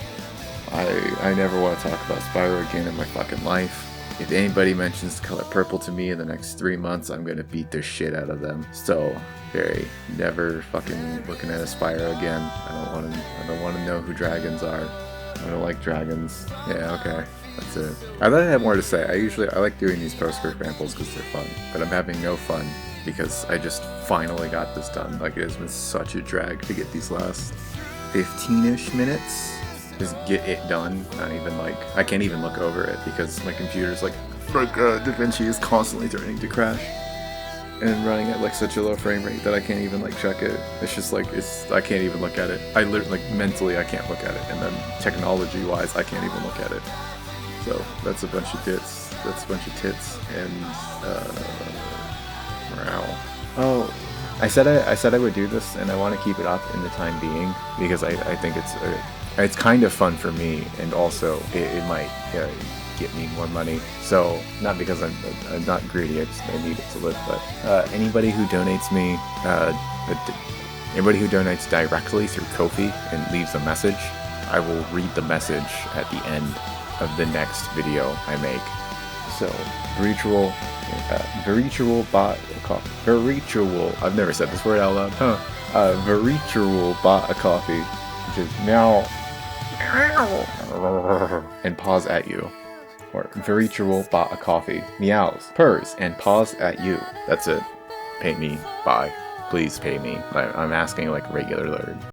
I never want to talk about Spyro again in my fucking life. If anybody mentions the color purple to me in the next 3 months, I'm gonna beat the shit out of them. So, never fucking looking at a Spyro again. I don't want to know who dragons are. I don't like dragons. Yeah, okay. That's it. I thought I had more to say. I like doing these post-script rambles because they're fun, but I'm having no fun because I just finally got this done. Like, it has been such a drag to get these last 15-ish minutes. Just get it done. Not even like, I can't even look over it because my computer's like DaVinci is constantly threatening to crash and running at like such a low frame rate that I can't even like check it. It's just like, I can't even look at it. I literally, like, mentally I can't look at it, and then technology wise I can't even look at it. So that's a bunch of tits. That's a bunch of tits and morale. Oh, I said I would do this, and I want to keep it up in the time being because I think it's kind of fun for me, and also it might get me more money. So not because I'm not greedy, I need it to live. But anybody who donates me, anybody who donates directly through Ko-fi and leaves a message, I will read the message at the end of the next video I make. So virtual I've never said this word out loud, virtual bought a coffee, which is meow and paws at you, or virtual bought a coffee, meows, purrs, and paws at you. That's it. Pay me. Bye. Please pay me. I'm asking like regular